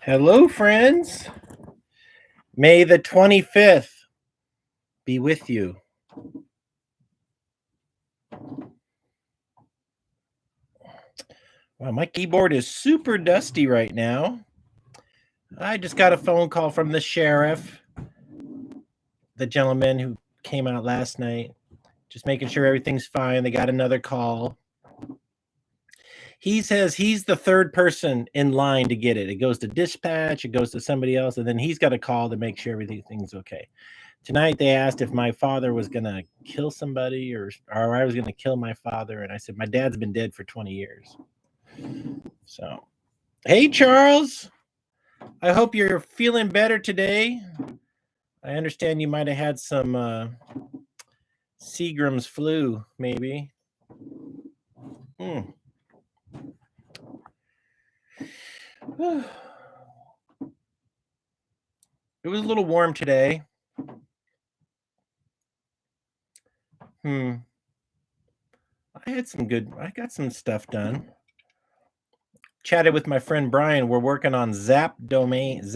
Hello, friends. May the 25th be with you. Wow, my keyboard is super dusty right now. I just got a phone call from the sheriff, the gentleman who came out last night, just making sure everything's fine. They got another call. He says he's the third person in line to get it. It goes to dispatch, it goes to somebody else, and then he's got a call to make sure everything's okay. Tonight they asked if my father was going to kill somebody or I was going to kill my father. And I said, my dad's been dead for 20 years. So, hey, Charles, I hope you're feeling better today. I understand you might have had some Seagram's flu, maybe. It was a little warm today. I got some stuff done. Chatted with my friend Brian. We're working on zap.domains,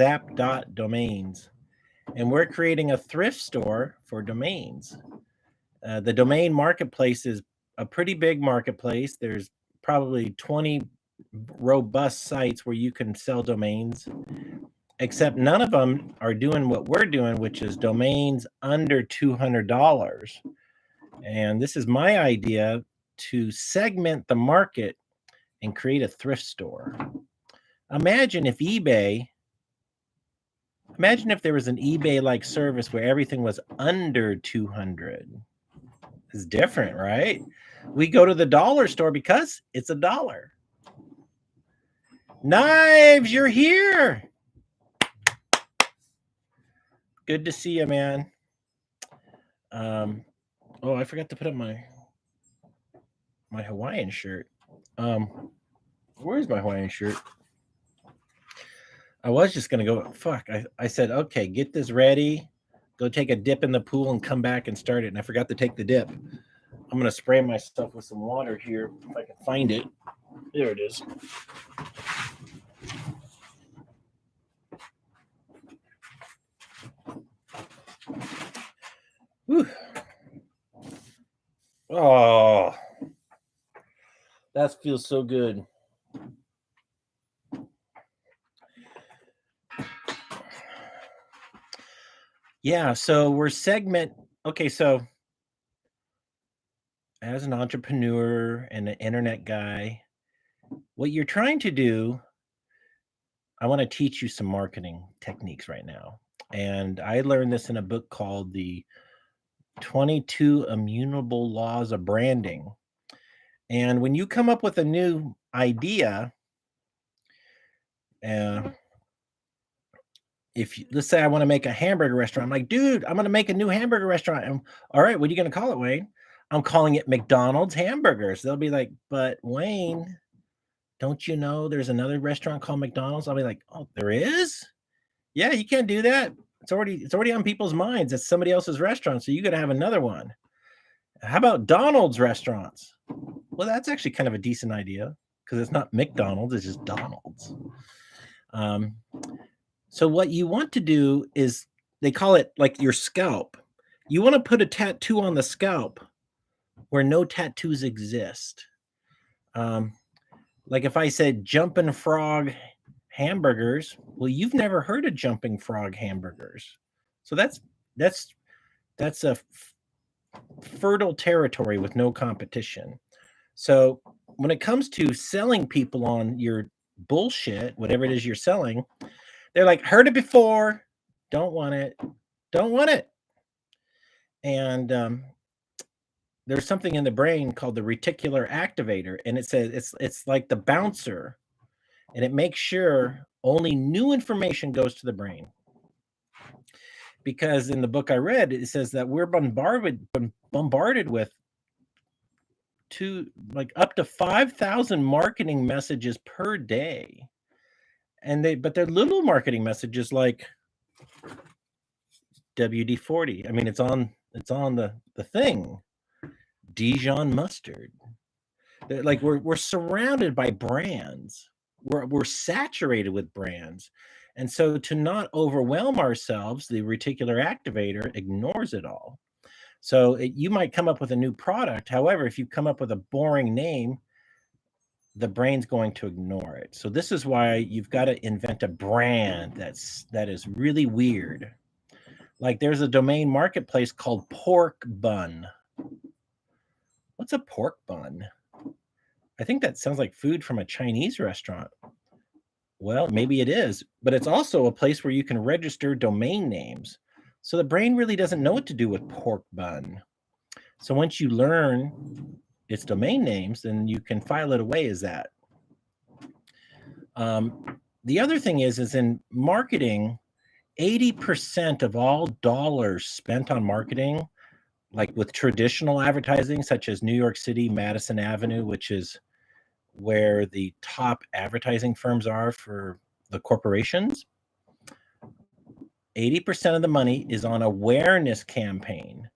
and we're creating a thrift store for domains. The domain marketplace is a pretty big marketplace. There's probably 20 robust sites where you can sell domains, except none of them are doing what we're doing, which is domains under $200. And this is my idea to segment the market and create a thrift store. Imagine if there was an eBay-like service where everything was under 200. It's different, right? We go to the dollar store because it's $1. Knives, you're here. Good to see you, man. Oh, I forgot to put up my Hawaiian shirt. Where's my Hawaiian shirt? I was just gonna go. Fuck. I said, okay, get this ready. Go take a dip in the pool and come back and start it. And I forgot to take the dip. I'm gonna spray myself with some water here if I can find it. There it is. Whew. Oh, that feels so good. Yeah, so we're okay, so as an entrepreneur and an internet guy, what you're trying to do, I want to teach you some marketing techniques right now. And I learned this in a book called The 22 Immutable Laws of Branding. And when you come up with a new idea, let's say I want to make a hamburger restaurant, I'm like, dude, I'm going to make a new hamburger restaurant. And, all right, what are you going to call it, Wayne? I'm calling it McDonald's Hamburgers. They'll be like, but Wayne, don't you know there's another restaurant called McDonald's? I'll be like, oh, there is? Yeah, you can't do that. It's already on people's minds. It's somebody else's restaurant, so you got to have another one. How about Donald's restaurants? Well, that's actually kind of a decent idea because it's not McDonald's, it's just Donald's. So what you want to do is, they call it like your scalp. You want to put a tattoo on the scalp where no tattoos exist. Like if I said Jumping Frog Hamburgers, well, you've never heard of Jumping Frog Hamburgers. So that's a fertile territory with no competition. So when it comes to selling people on your bullshit, whatever it is you're selling, they're like, heard it before, don't want it. And there's something in the brain called the reticular activator, and it says it's like the bouncer, and it makes sure only new information goes to the brain. Because in the book I read, it says that we're bombarded with up to 5,000 marketing messages per day, but they're little marketing messages like WD-40. I mean, it's on the thing. Dijon mustard. Like we're surrounded by brands. We're saturated with brands, And so to not overwhelm ourselves, the reticular activator ignores it all. So you might come up with a new product. However, if you come up with a boring name, the brain's going to ignore it. So this is why you've got to invent a brand that is really weird. Like there's a domain marketplace called Pork Bun. What's a pork bun? I think that sounds like food from a Chinese restaurant. Well, maybe it is, but it's also a place where you can register domain names. So the brain really doesn't know what to do with pork bun. So once you learn its domain names, then you can file it away as that. The other thing is in marketing, 80% of all dollars spent on marketing, like with traditional advertising, such as New York City, Madison Avenue, which is where the top advertising firms are for the corporations, 80% of the money is on awareness campaign.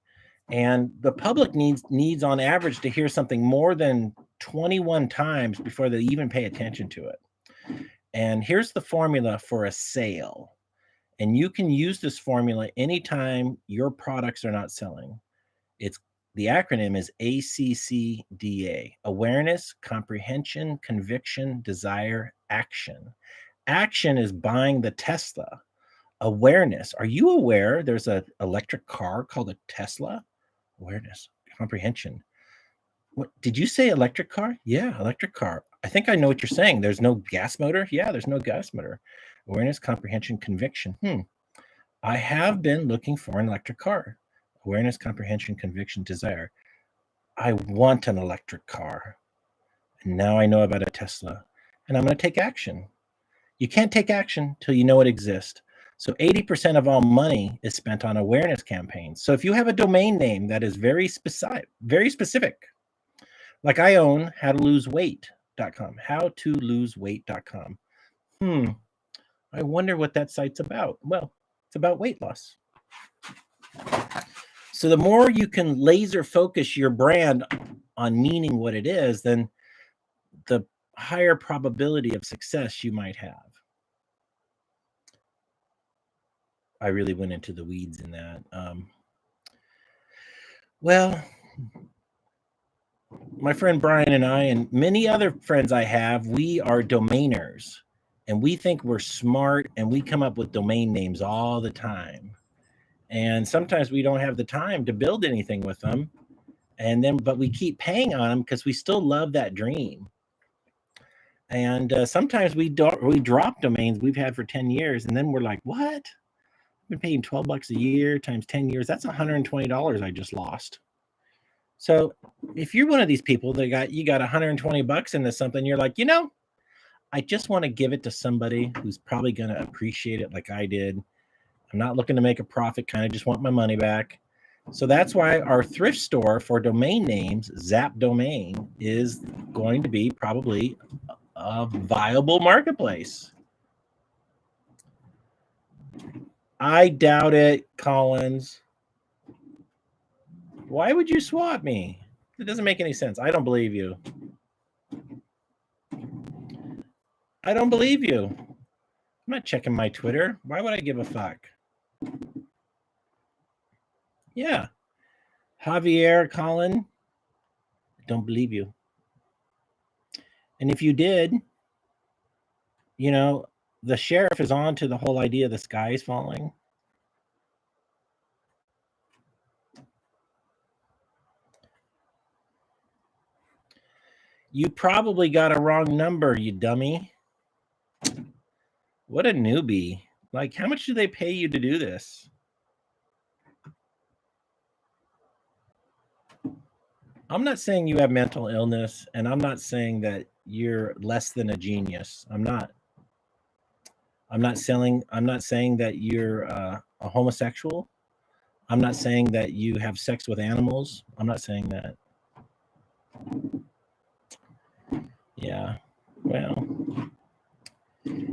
And the public needs on average to hear something more than 21 times before they even pay attention to it. And here's the formula for a sale. And you can use this formula anytime your products are not selling. The acronym is ACCDA: awareness, comprehension, conviction, desire, action. Action is buying the Tesla. Awareness. Are you aware there's an electric car called a Tesla? Awareness, comprehension. What did you say? Electric car? Yeah, electric car. I think I know what you're saying. There's no gas motor? Yeah, there's no gas motor. Awareness, comprehension, conviction. I have been looking for an electric car. Awareness, comprehension, conviction, desire. I want an electric car. And now I know about a Tesla. And I'm going to take action. You can't take action till you know it exists. So 80% of all money is spent on awareness campaigns. So if you have a domain name that is very specific, like I own howtoloseweight.com, howtoloseweight.com. I wonder what that site's about. Well, it's about weight loss. So the more you can laser focus your brand on meaning what it is, then the higher probability of success you might have. I really went into the weeds in that. Well, my friend Brian and I and many other friends I have, we are domainers, and we think we're smart, and we come up with domain names all the time. And sometimes we don't have the time to build anything with them. But we keep paying on them because we still love that dream. And sometimes we drop domains we've had for 10 years, and then we're like, what? I've been paying $12 a year times 10 years. That's $120 I just lost. So if you're one of these people that you got $120 into something, you're like, I just want to give it to somebody who's probably going to appreciate it like I did. I'm not looking to make a profit, kind of just want my money back. So that's why our thrift store for domain names, Zap Domain, is going to be probably a viable marketplace. I doubt it, Collins. Why would you swat me? It doesn't make any sense. I don't believe you. I don't believe you. I'm not checking my Twitter. Why would I give a fuck? Yeah. Javier, Colin, I don't believe you. And if you did, the sheriff is on to the whole idea the sky is falling. You probably got a wrong number, you dummy. What a newbie. Like, how much do they pay you to do this? I'm not saying you have mental illness, and I'm not saying that you're less than a genius. I'm not. I'm not saying that you're a homosexual. I'm not saying that you have sex with animals. I'm not saying that. Yeah. Well,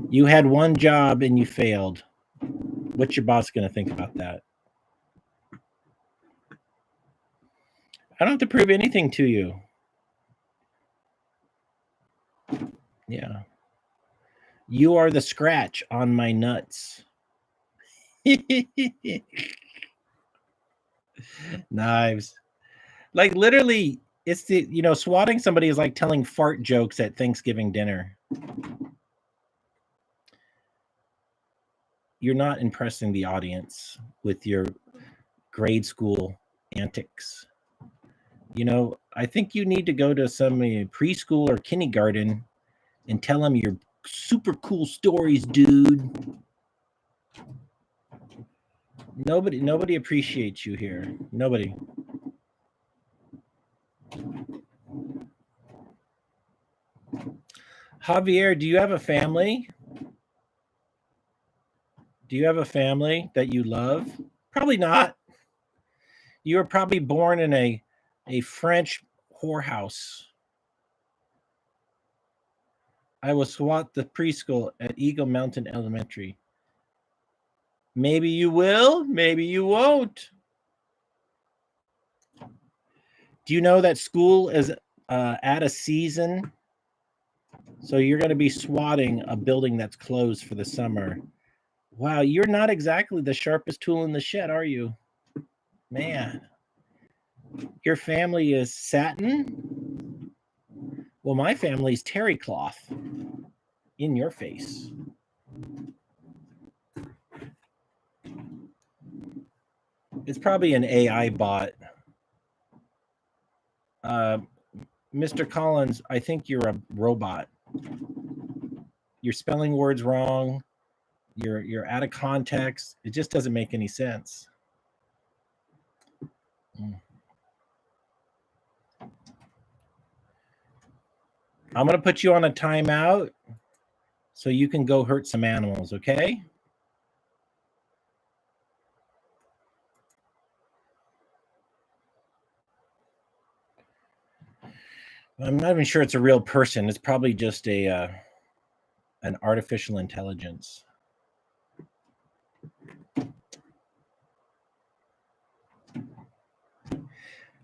you had one job and you failed. What's your boss going to think about that? I don't have to prove anything to you. Yeah. You are the scratch on my nuts. Knives. Like literally, it's the, swatting somebody is like telling fart jokes at Thanksgiving dinner. You're not impressing the audience with your grade school antics. I think you need to go to some preschool or kindergarten and tell them your super cool stories, dude. Nobody appreciates you here. Nobody. Javier, do you have a family? Do you have a family that you love? Probably not. You were probably born in a French whorehouse. I will swat the preschool at Eagle Mountain Elementary. Maybe you will, maybe you won't. Do you know that school is at a season? So you're going to be swatting a building that's closed for the summer. Wow, you're not exactly the sharpest tool in the shed, are you? Man. Your family is satin? Well, my family's terry cloth. In your face. It's probably an AI bot. Mr. Collins, I think you're a robot. You're spelling words wrong. You're out of context. It just doesn't make any sense. I'm going to put you on a timeout so you can go hurt some animals, okay? I'm not even sure it's a real person. It's probably just an artificial intelligence.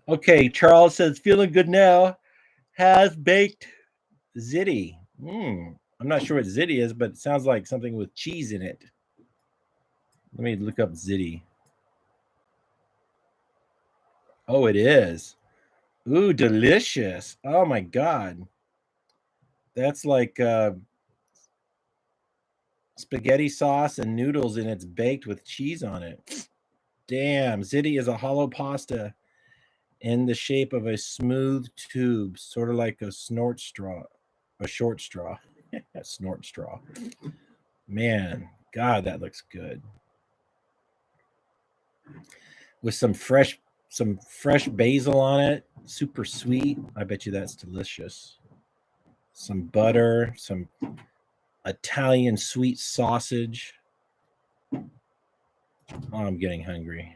Okay, Charles says, feeling good now. Has baked ziti. I'm not sure what ziti is, but it sounds like something with cheese in it. Let me look up ziti. Oh, it is. Ooh, delicious. Oh my God. That's like spaghetti sauce and noodles, and it's baked with cheese on it. Damn, ziti is a hollow pasta in the shape of a smooth tube, sort of like a snort straw, a short straw, a snort straw. Man, God, that looks good. With some fresh basil on it, super sweet. I bet you that's delicious. Some butter, some Italian sweet sausage. Oh, I'm getting hungry.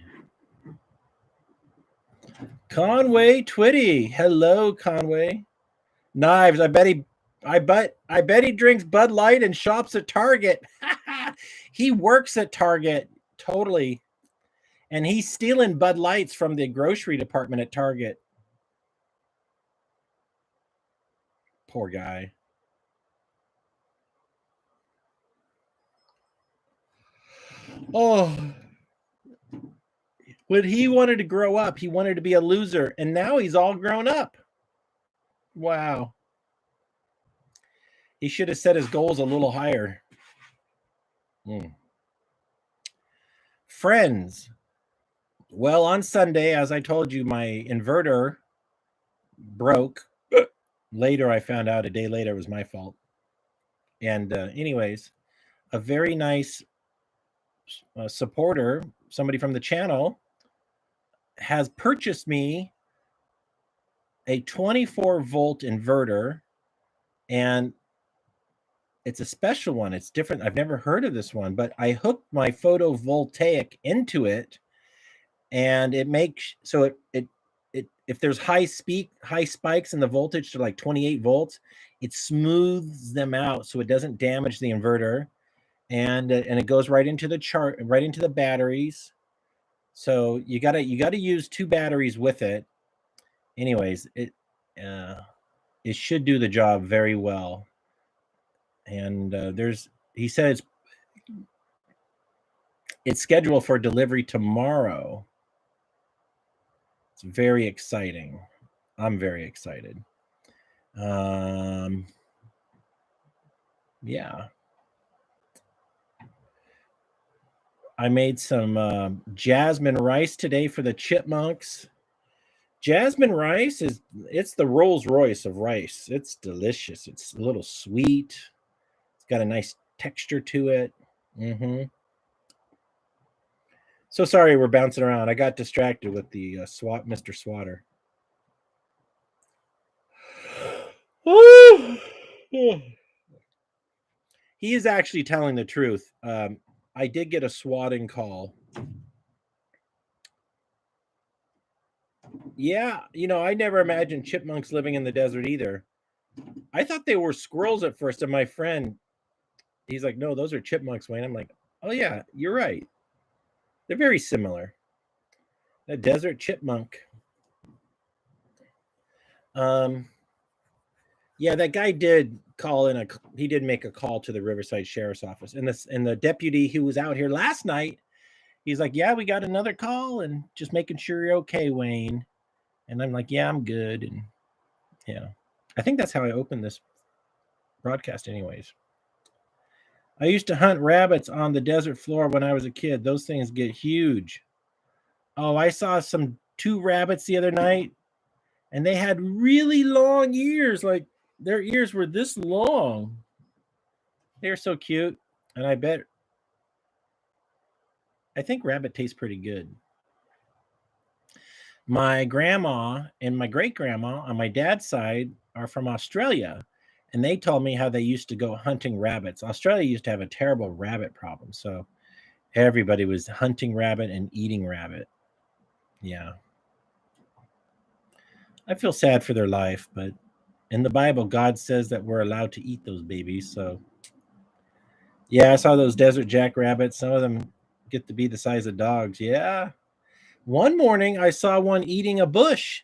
Conway Twitty. Hello, Conway. Knives. I bet he drinks Bud Light and shops at Target. He works at Target. Totally. And he's stealing Bud Lights from the grocery department at Target. Poor guy. Oh. When he wanted to grow up, he wanted to be a loser, and now he's all grown up. Wow. He should have set his goals a little higher. Friends. Well, on Sunday, as I told you, my inverter broke. Later, I found out a day later it was my fault. And anyways, a very nice supporter, somebody from the channel, has purchased me a 24-volt inverter, and it's a special one. It's different. I've never heard of this one, but I hooked my photovoltaic into it, and it makes so it if there's high spikes in the voltage to like 28 volts, it smooths them out so it doesn't damage the inverter, and it goes right into the batteries. So you gotta use 2 batteries with it. Anyways, it should do the job very well. And he said it's scheduled for delivery tomorrow. It's very exciting. I'm very excited. Yeah. I made some jasmine rice today for the chipmunks. Jasmine rice it's the Rolls Royce of rice. It's delicious. It's a little sweet. It's got a nice texture to it. So sorry we're bouncing around. I got distracted with the Mr. Swatter. He is actually telling the truth. I did get a swatting call. Yeah, I never imagined chipmunks living in the desert either. I thought they were squirrels at first, and my friend, he's like, no, those are chipmunks, Wayne. I'm like, oh yeah, you're right. They're very similar. A desert chipmunk. Yeah, that guy did call in he did make a call to the Riverside Sheriff's Office. And the deputy who was out here last night, he's like, yeah, we got another call and just making sure you're okay, Wayne. And I'm like, yeah, I'm good. And yeah, I think that's how I opened this broadcast anyways. I used to hunt rabbits on the desert floor when I was a kid. Those things get huge. Oh, I saw 2 rabbits the other night, and they had really long ears. Like their ears were this long. They're so cute. And I think rabbit tastes pretty good. My grandma and my great grandma on my dad's side are from Australia. And they told me how they used to go hunting rabbits. Australia used to have a terrible rabbit problem. So everybody was hunting rabbit and eating rabbit. Yeah. I feel sad for their life, but in the Bible, God says that we're allowed to eat those babies. So yeah, I saw those desert jackrabbits. Some of them get to be the size of dogs. Yeah. One morning I saw one eating a bush.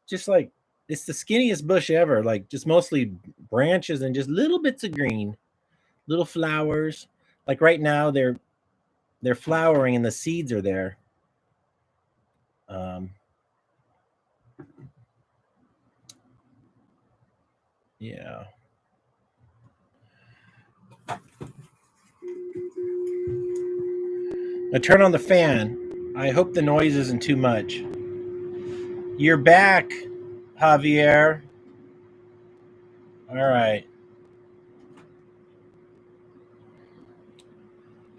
Just like it's the skinniest bush ever, like just mostly branches and just little bits of green, little flowers. Like right now they're flowering and the seeds are there. Yeah. I turn on the fan. I hope the noise isn't too much. You're back, Javier. All right.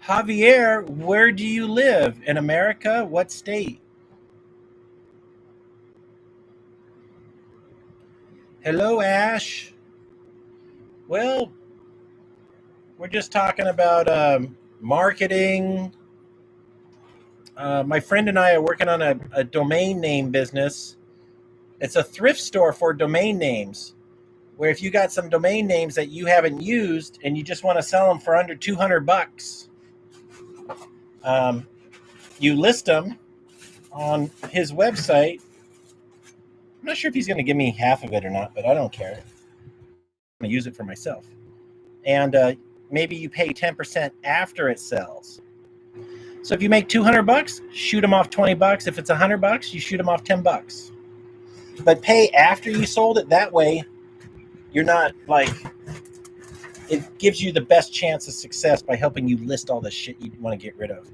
Javier, where do you live? In America? What state? Hello, Ash. Well, we're just talking about marketing. My friend and I are working on a domain name business. It's a thrift store for domain names, where if you got some domain names that you haven't used and you just want to sell them for under $200, you list them on his website. I'm not sure if he's going to give me half of it or not, but I don't care. I'm going to use it for myself. And maybe you pay 10% after it sells. So if you make $200, shoot them off $20. If it's $100, you shoot them off $10. But pay after you sold it. That way, you're not like, it gives you the best chance of success by helping you list all the shit you want to get rid of.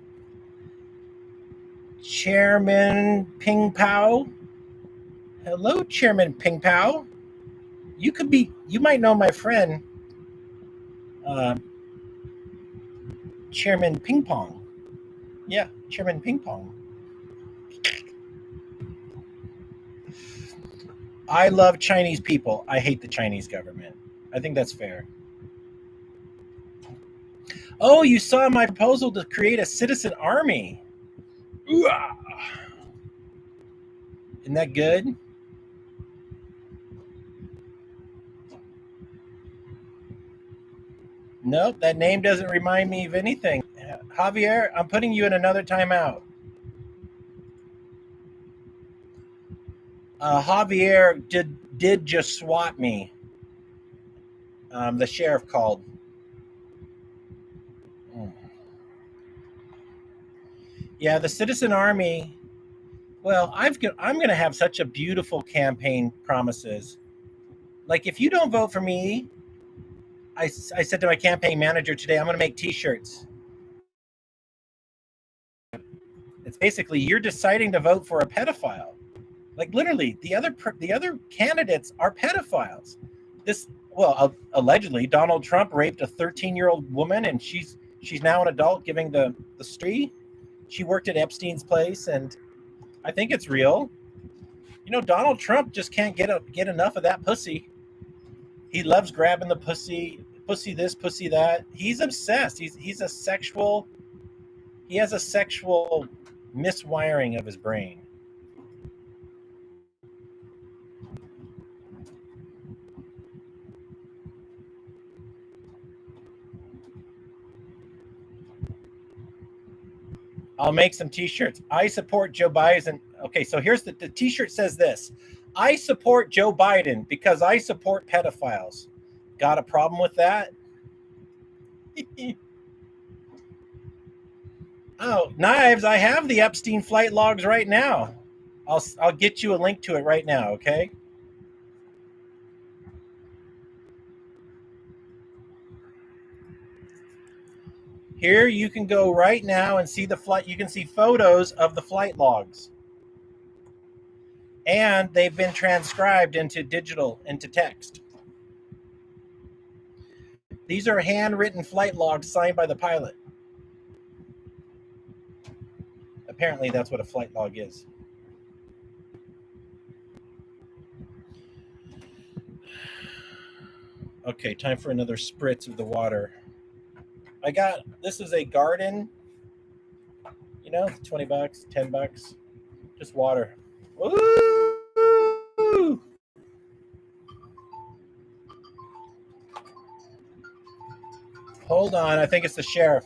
Chairman Ping Pao. Hello, Chairman Ping Pao. You might know my friend, Chairman Ping Pong. Yeah, Chairman Ping Pong. I love Chinese people. I hate the Chinese government. I think that's fair. Oh, you saw my proposal to create a citizen army. Ooh-ah. Isn't that good? Nope, that name doesn't remind me of anything. Javier, I'm putting you in another timeout. Javier did just swat me. The sheriff called. Yeah, the Citizen Army. Well, I'm going to have such a beautiful campaign promises. Like, if you don't vote for me, I said to my campaign manager today, I'm going to make T-shirts. It's basically you're deciding to vote for a pedophile. Like literally, the other candidates are pedophiles. Allegedly, Donald Trump raped a 13-year-old woman, and she's now an adult giving the story. She worked at Epstein's place, and I think it's real. You know, Donald Trump just can't get enough of that pussy. He loves grabbing the pussy this, pussy that. He's obsessed. He's a sexual. He has a sexual miswiring of his brain. I'll make some T-shirts. I support Joe Biden. Okay, so here's the T-shirt says this. I support Joe Biden because I support pedophiles. Got a problem with that? Oh, Knives, I have the Epstein flight logs right now. I'll get you a link to it right now, okay? Here you can go right now and see the flight. You can see photos of the flight logs. And they've been transcribed into text. These are handwritten flight logs signed by the pilot. Apparently, that's what a flight log is. Okay, time for another spritz of the water. This is a garden, you know, $20, $10, just water. Woo! Hold on, I think it's the sheriff.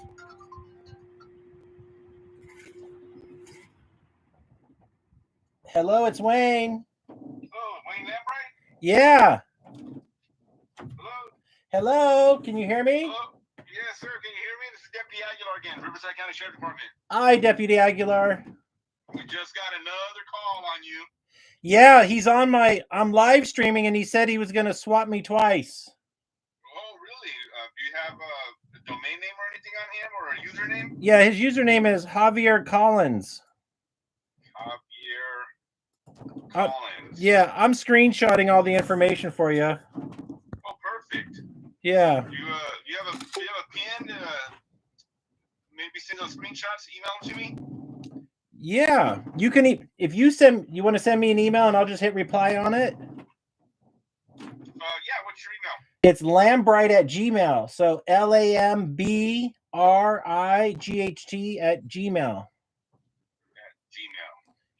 Hello, it's Wayne. Oh, Wayne Lambright? Yeah. Hello? Hello, can you hear me? Hello? Yes, sir, can you hear me? This is Deputy Aguilar again, Riverside County Sheriff Department. Hi, Deputy Aguilar. We just got another call on you. Yeah, I'm live streaming, and he said he was going to swat me twice. Oh, really? Do you have a domain name or anything on him, or a username? Yeah, his username is Javier Collins. Javier Collins. Yeah, I'm screenshotting all the information for you. Oh, perfect. Yeah. Do you have a pen to maybe send those screenshots, email them to me? Yeah, you can. If you want to send me an email, and I'll just hit reply on it. Yeah. What's your email? It's lambright@gmail. So LAMBRIGHT@gmail. At Gmail.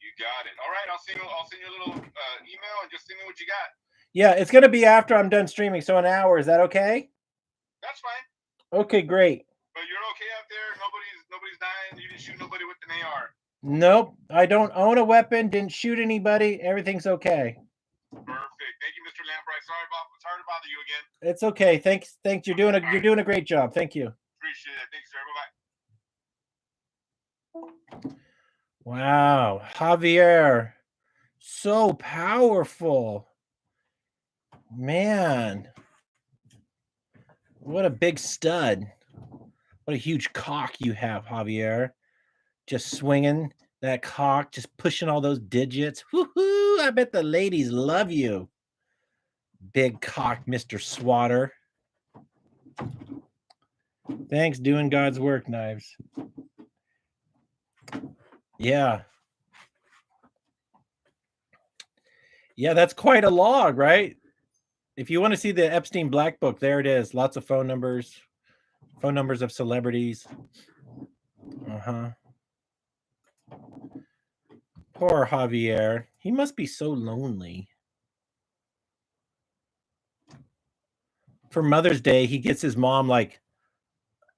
You got it. All right. I'll send you a little email and just send me what you got. Yeah, it's gonna be after I'm done streaming, so an hour. Is that okay? That's fine. Okay, great. But you're okay out there. Nobody's dying. You didn't shoot nobody with an AR. Nope, I don't own a weapon. Didn't shoot anybody. Everything's okay. Perfect. Thank you, Mr. Lambright. Sorry to bother you again. It's okay. Thanks. You're doing a great job. Thank you. Appreciate it. Thanks, sir. Bye-bye. Wow, Javier, so powerful, man. What a big stud. What a huge cock you have, Javier. Just swinging that cock, just pushing all those digits. Woohoo! I bet the ladies love you. Big cock, Mr. Swatter. Thanks, doing God's work, Knives. Yeah. Yeah, that's quite a log, right? If you want to see the Epstein Black Book, there it is. Lots of phone numbers of celebrities. Poor Javier. He must be so lonely. For Mother's Day, he gets his mom, like,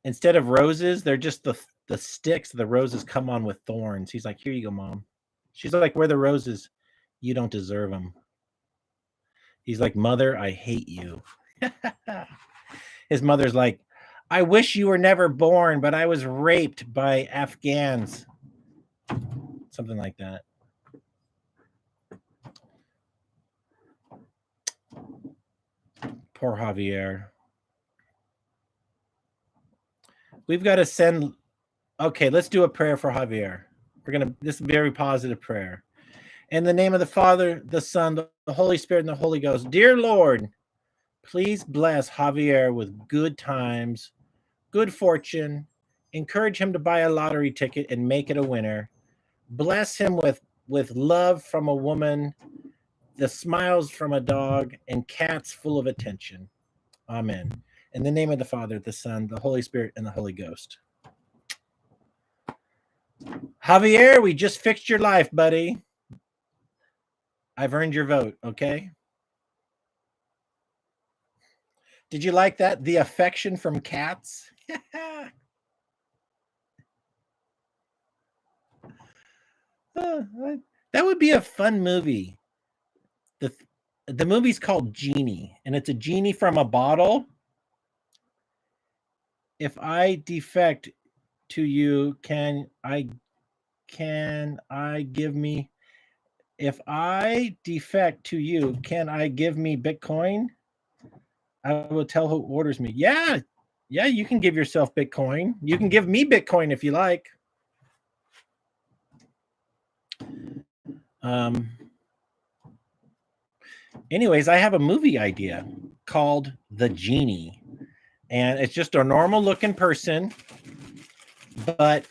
instead of roses, they're just the sticks. The roses come on with thorns. He's like, here you go, Mom. She's like, where are the roses? You don't deserve them. He's like, Mother, I hate you. His mother's like, I wish you were never born, but I was raped by Afghans. Something like that. Poor Javier. We've got to send. Okay, let's do a prayer for Javier. This is a very positive prayer. In the name of the Father, the Son, the Holy Spirit, and the Holy Ghost. Dear Lord, please bless Javier with good times, good fortune. Encourage him to buy a lottery ticket and make it a winner. Bless him with love from a woman, the smiles from a dog, and cats full of attention. Amen. In the name of the Father, the Son, the Holy Spirit, and the Holy Ghost. Javier, we just fixed your life, buddy. I've earned your vote, okay? Did you like that? The affection from cats? That would be a fun movie. The movie's called Genie, and it's a genie from a bottle. If I defect to you, can I give me? If I defect to you, can I give me Bitcoin? I will tell who orders me. Yeah, you can give yourself Bitcoin. You can give me Bitcoin if you like. Anyways, I have a movie idea called The Genie. And it's just a normal looking person, but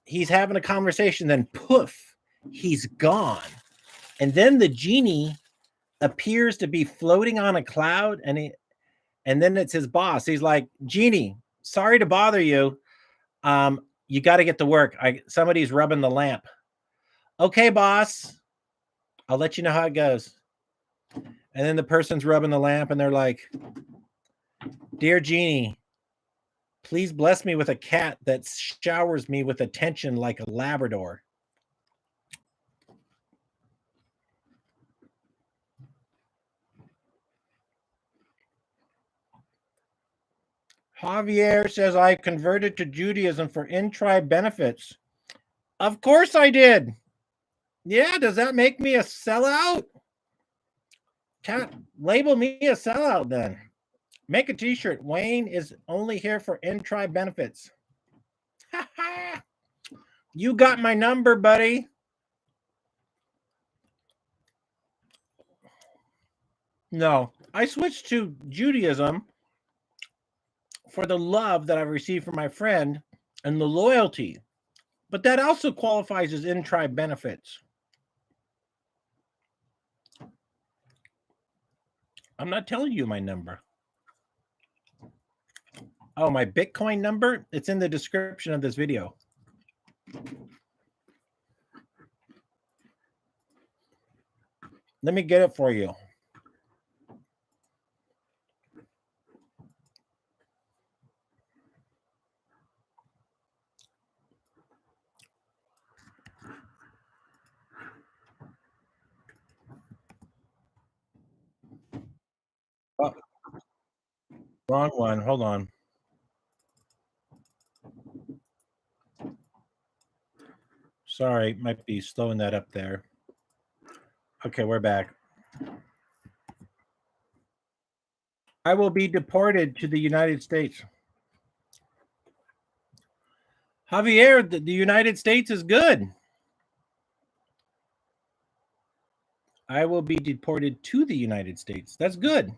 he's having a conversation, then poof, he's gone. And then the genie appears to be floating on a cloud, and then it's his boss. He's like, Genie, sorry to bother you. You got to get to work. Somebody's rubbing the lamp. Okay, boss. I'll let you know how it goes. And then the person's rubbing the lamp, and they're like, Dear Genie, please bless me with a cat that showers me with attention like a Labrador. Javier says, I converted to Judaism for in-tribe benefits. Of course I did. Yeah, does that make me a sellout? Label me a sellout then. Make a t-shirt. Wayne is only here for in-tribe benefits. You got my number, buddy. No, I switched to Judaism for the love that I've received from my friend and the loyalty. But that also qualifies as in-tribe benefits. I'm not telling you my number. Oh, my Bitcoin number? It's in the description of this video. Let me get it for you. Oh, wrong one. Hold on. Sorry, might be slowing that up there. Okay, we're back. I will be deported to the United States. Javier, the United States is good. I will be deported to the United States. That's good.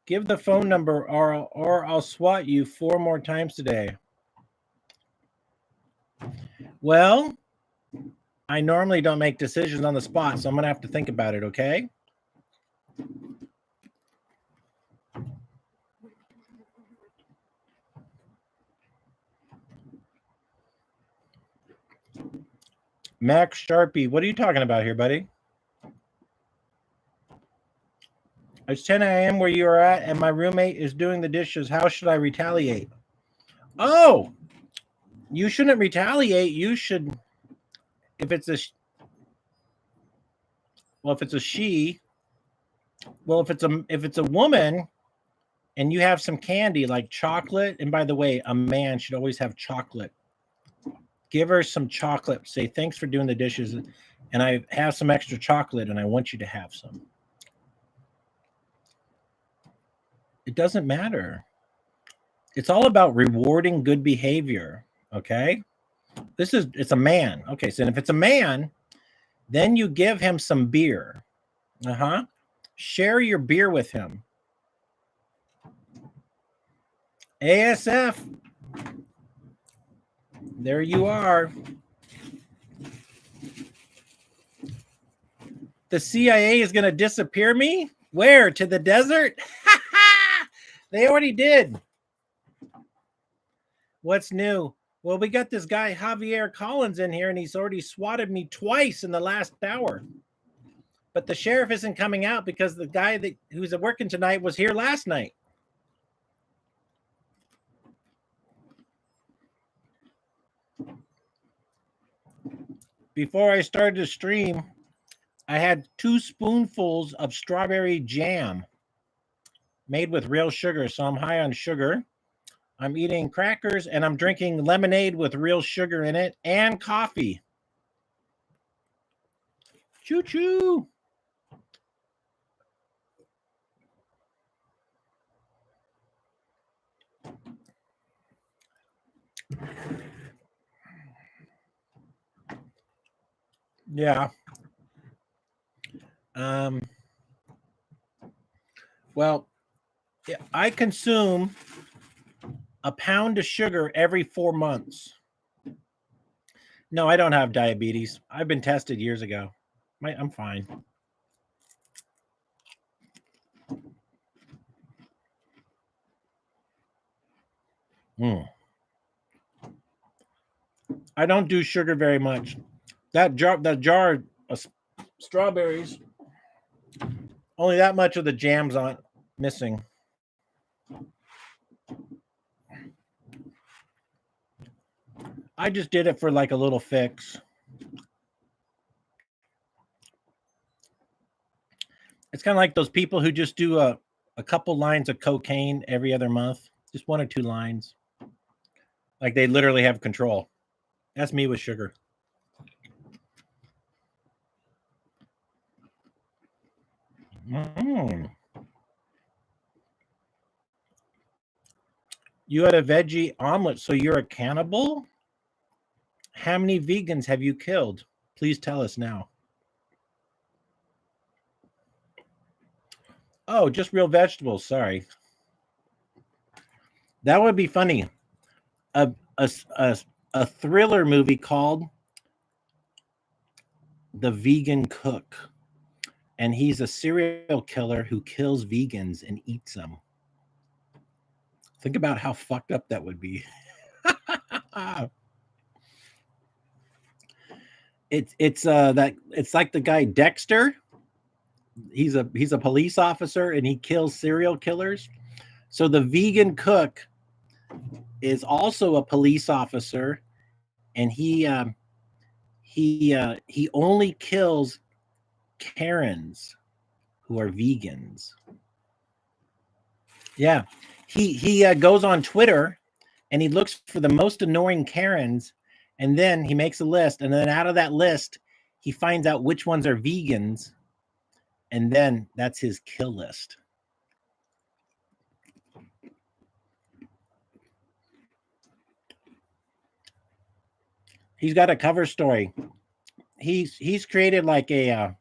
Give the phone number or I'll swat you 4 more times today. Well, I normally don't make decisions on the spot, so I'm going to have to think about it, okay? Max Sharpie, what are you talking about here, buddy? It's 10 a.m. where you are at, and my roommate is doing the dishes. How should I retaliate? Oh, you shouldn't retaliate. You should, if it's a she, Well, if it's a woman and you have some candy like chocolate, and by the way, a man should always have chocolate. Give her some chocolate. Say thanks for doing the dishes, and I have some extra chocolate, and I want you to have some. It doesn't matter. It's all about rewarding good behavior. Okay, it's a man. Okay, so if it's a man, then you give him some beer. Share your beer with him. ASF. There you are. The CIA is going to disappear me? Where? To the desert? They already did. What's new? Well, we got this guy, Javier Collins, in here, and he's already swatted me twice in the last hour. But the sheriff isn't coming out because the guy who's working tonight was here last night. Before I started to stream, I had 2 spoonfuls of strawberry jam made with real sugar. So I'm high on sugar. I'm eating crackers and I'm drinking lemonade with real sugar in it and coffee. Choo-choo. Yeah. Well, I consume a pound of sugar every 4 months. No, I don't have diabetes. I've been tested years ago. I'm fine. I don't do sugar very much. That jar of strawberries, only that much of the jam's on missing. I just did it for like a little fix. It's kind of like those people who just do a couple lines of cocaine every other month, just 1 or 2 lines. Like they literally have control. That's me with sugar. You had a veggie omelet, so you're a cannibal? How many vegans have you killed? Please tell us now. Oh, just real vegetables. Sorry. That would be funny. A thriller movie called The Vegan Cook. And he's a serial killer who kills vegans and eats them. Think about how fucked up that would be. It's like the guy Dexter. He's a police officer and he kills serial killers. So the vegan cook is also a police officer, and he only kills Karens who are vegans. Yeah, he goes on Twitter and he looks for the most annoying Karens, and then he makes a list, and then out of that list he finds out which ones are vegans, and then that's his kill list. He's got a cover story. He's created like a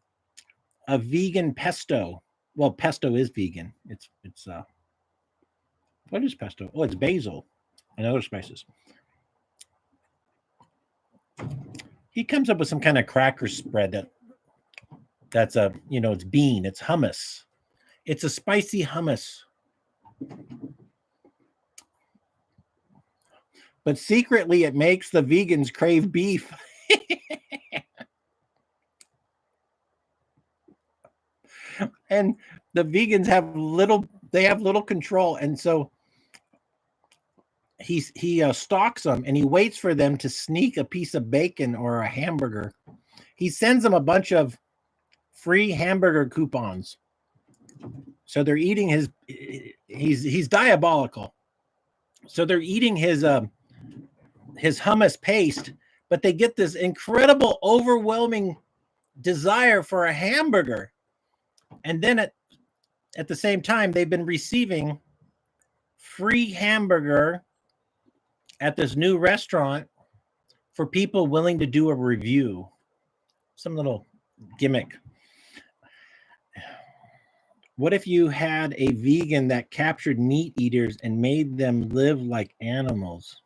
vegan pesto. Well, pesto is vegan. It's what is pesto? Oh, it's basil and other spices. He comes up with some kind of cracker spread that's it's bean, it's hummus. It's a spicy hummus. But secretly it makes the vegans crave beef. And the vegans have little control, and so he stalks them and he waits for them to sneak a piece of bacon or a hamburger. He sends them a bunch of free hamburger coupons. So they're eating his. He's diabolical. So they're eating his hummus paste, but they get this incredible, overwhelming desire for a hamburger, and then at the same time they've been receiving free hamburger at this new restaurant for people willing to do a review. Some little gimmick. What if you had a vegan that captured meat eaters and made them live like animals?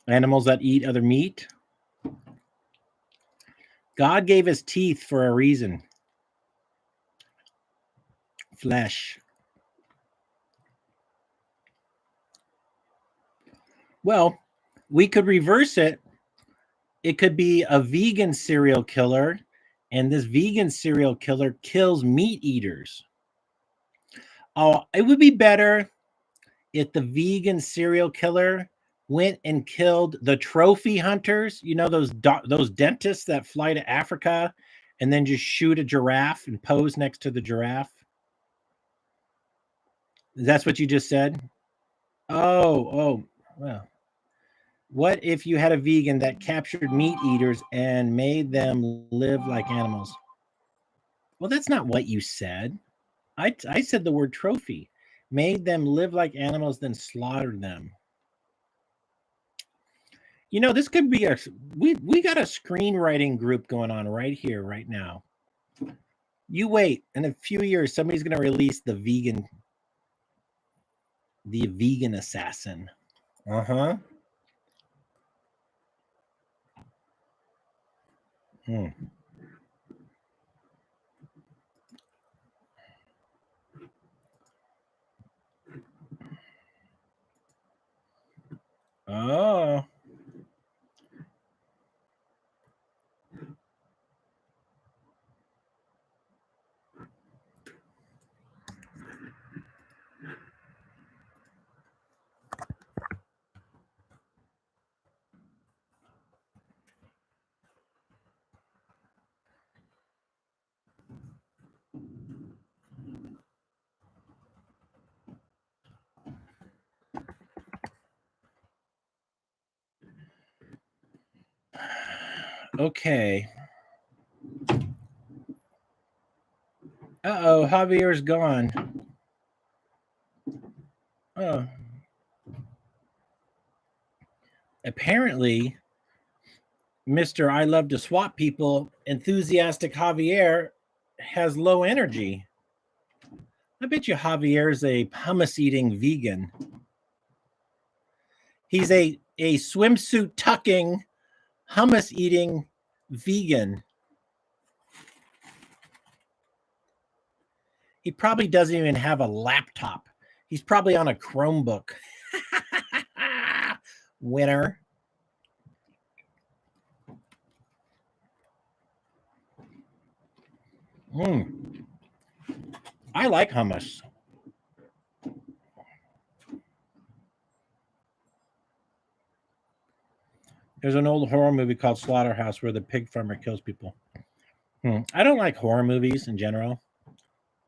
Animals that eat other meat? God gave us teeth for a reason. Flesh. Well, we could reverse it. It could be a vegan serial killer, and this vegan serial killer kills meat eaters. Oh, it would be better if the vegan serial killer went and killed the trophy hunters. You know, those dentists that fly to Africa and then just shoot a giraffe and pose next to the giraffe. That's what you just said? Oh, well. What if you had a vegan that captured meat eaters and made them live like animals? Well, that's not what you said. I said the word trophy. Made them live like animals, then slaughtered them. You know, this could be we got a screenwriting group going on right here, right now. You wait, in a few years, somebody's going to release the vegan assassin. Uh-huh. Hmm. Oh. Okay. Uh-oh, Javier's gone. Oh. Apparently, Mr. I love to swat people, enthusiastic Javier has low energy. I bet you Javier's a hummus eating vegan. He's a swimsuit tucking, hummus eating vegan. He probably doesn't even have a laptop. He's probably on a Chromebook. Winner. I like hummus. There's an old horror movie called Slaughterhouse where the pig farmer kills people. I don't like horror movies in general.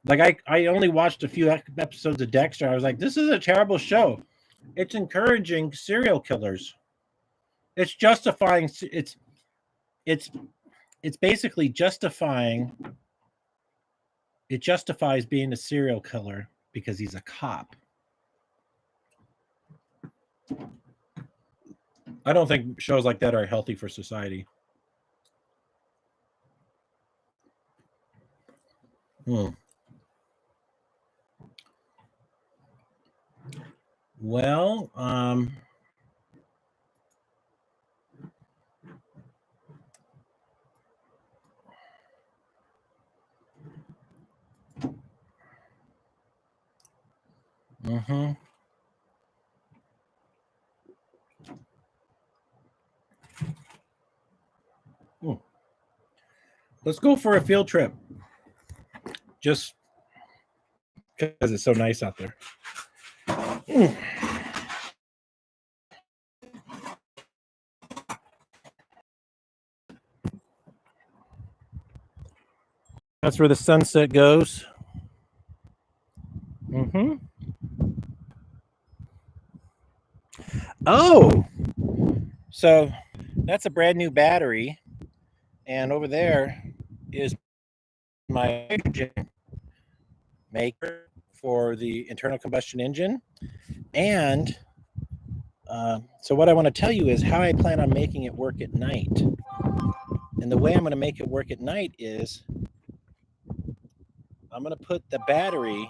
Like I only watched a few episodes of Dexter. I was like, this is a terrible show. It's encouraging serial killers. It's justifying. It's basically justifying. It justifies being a serial killer because he's a cop. I don't think shows like that are healthy for society. Well, let's go for a field trip. Just because it's so nice out there. That's where the sunset goes. Oh, so that's a brand new battery, and over there is my hydrogen maker for the internal combustion engine. And so what I want to tell you is how I plan on making it work at night. And the way I'm going to make it work at night is I'm going to put the battery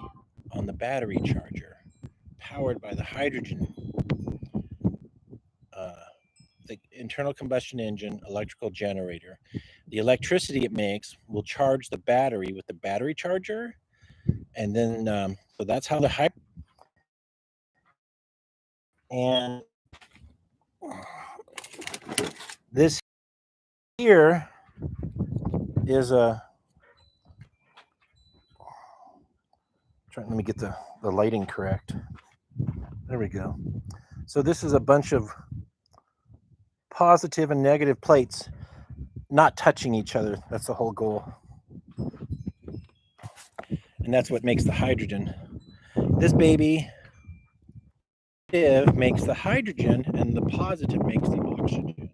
on the battery charger, powered by the hydrogen, the internal combustion engine electrical generator. The electricity it makes will charge the battery with the battery charger. And then, so that's how the hydrogen. And this here is a, let me get the lighting correct. There we go. So this is a bunch of positive and negative plates not touching each other. That's the whole goal. And that's what makes the hydrogen. This baby makes the hydrogen and the positive makes the oxygen.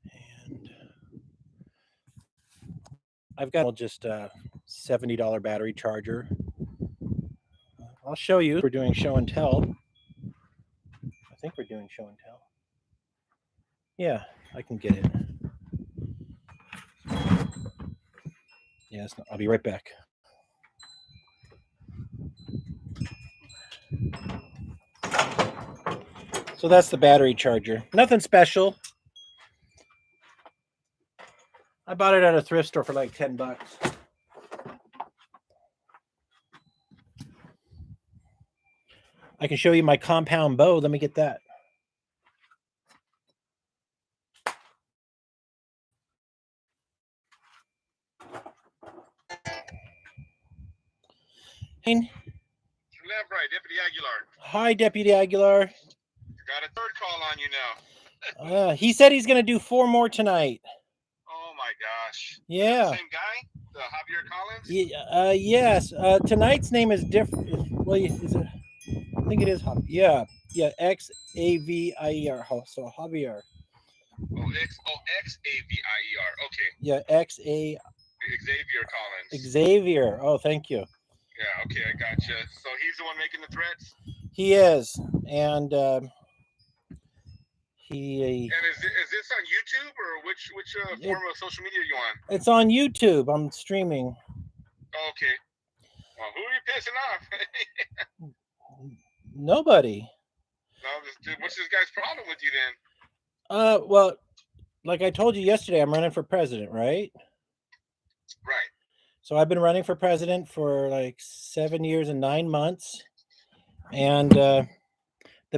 And I've got just a $70 battery charger. I'll show you. We're doing show and tell. I think we're doing show and tell. Yeah, I can get it. Yes, I'll be right back. So that's the battery charger. Nothing special. I bought it at a thrift store for like $10. I can show you my compound bow. Let me get that. Left, right, Deputy Aguilar. Hi, Deputy Aguilar. Got a third call on you now. He said he's going to do 4 more tonight. Oh my gosh. Yeah. Same guy? The Javier Yeah. Collins? Yes. Tonight's name is different. Well, is it? I think it is Javier. Yeah. Yeah. Xavier. So Javier. Xavier. Okay. Yeah. Xavier Collins. Xavier. Oh, thank you. Yeah. Okay, I gotcha. So he's the one making the threats. He is, and he. And is this on YouTube or which form of social media are you on? It's on YouTube. I'm streaming. Oh, okay. Well, who are you pissing off? Nobody. No, what's this guy's problem with you then? Well, like I told you yesterday, I'm running for president, right? Right. So I've been running for president for like 7 years and 9 months. And the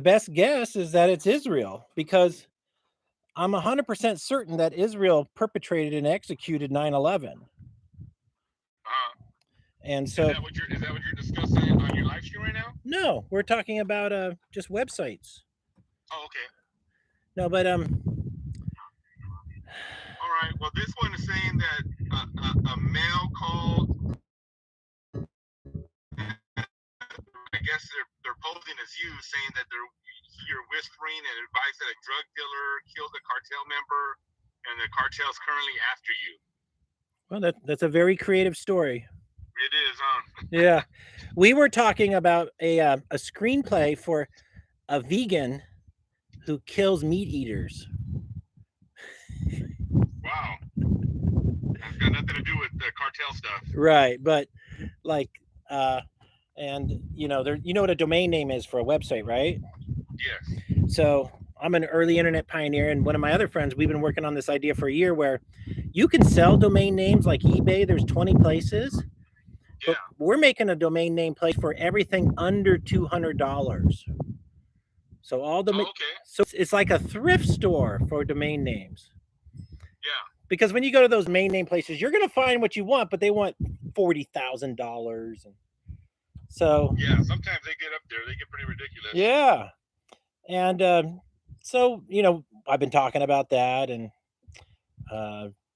best guess is that it's Israel, because I'm 100% certain that Israel perpetrated and executed 9/11. And so is that what you're discussing on your live stream right now? No, we're talking about just websites. Oh, okay. No, but all right. Well, this one is saying that a male called, I guess they're posing as you, saying that you're whispering and advice that a drug dealer killed a cartel member and the cartel's currently after you. Well, that's a very creative story. It is, huh? Yeah. We were talking about a screenplay for a vegan who kills meat eaters. Wow. That's got nothing to do with the cartel stuff. Right, but like and you know what a domain name is for a website, right? Yes. So I'm an early internet pioneer, and one of my other friends, we've been working on this idea for a year where you can sell domain names like eBay. There's 20 places. Yeah. But we're making a domain name place for everything under $200. So all the so it's like a thrift store for domain names. Yeah. Because when you go to those domain name places, you're going to find what you want, but they want $40,000. And so yeah, sometimes they get up there. They get pretty ridiculous. Yeah. And so, I've been talking about that and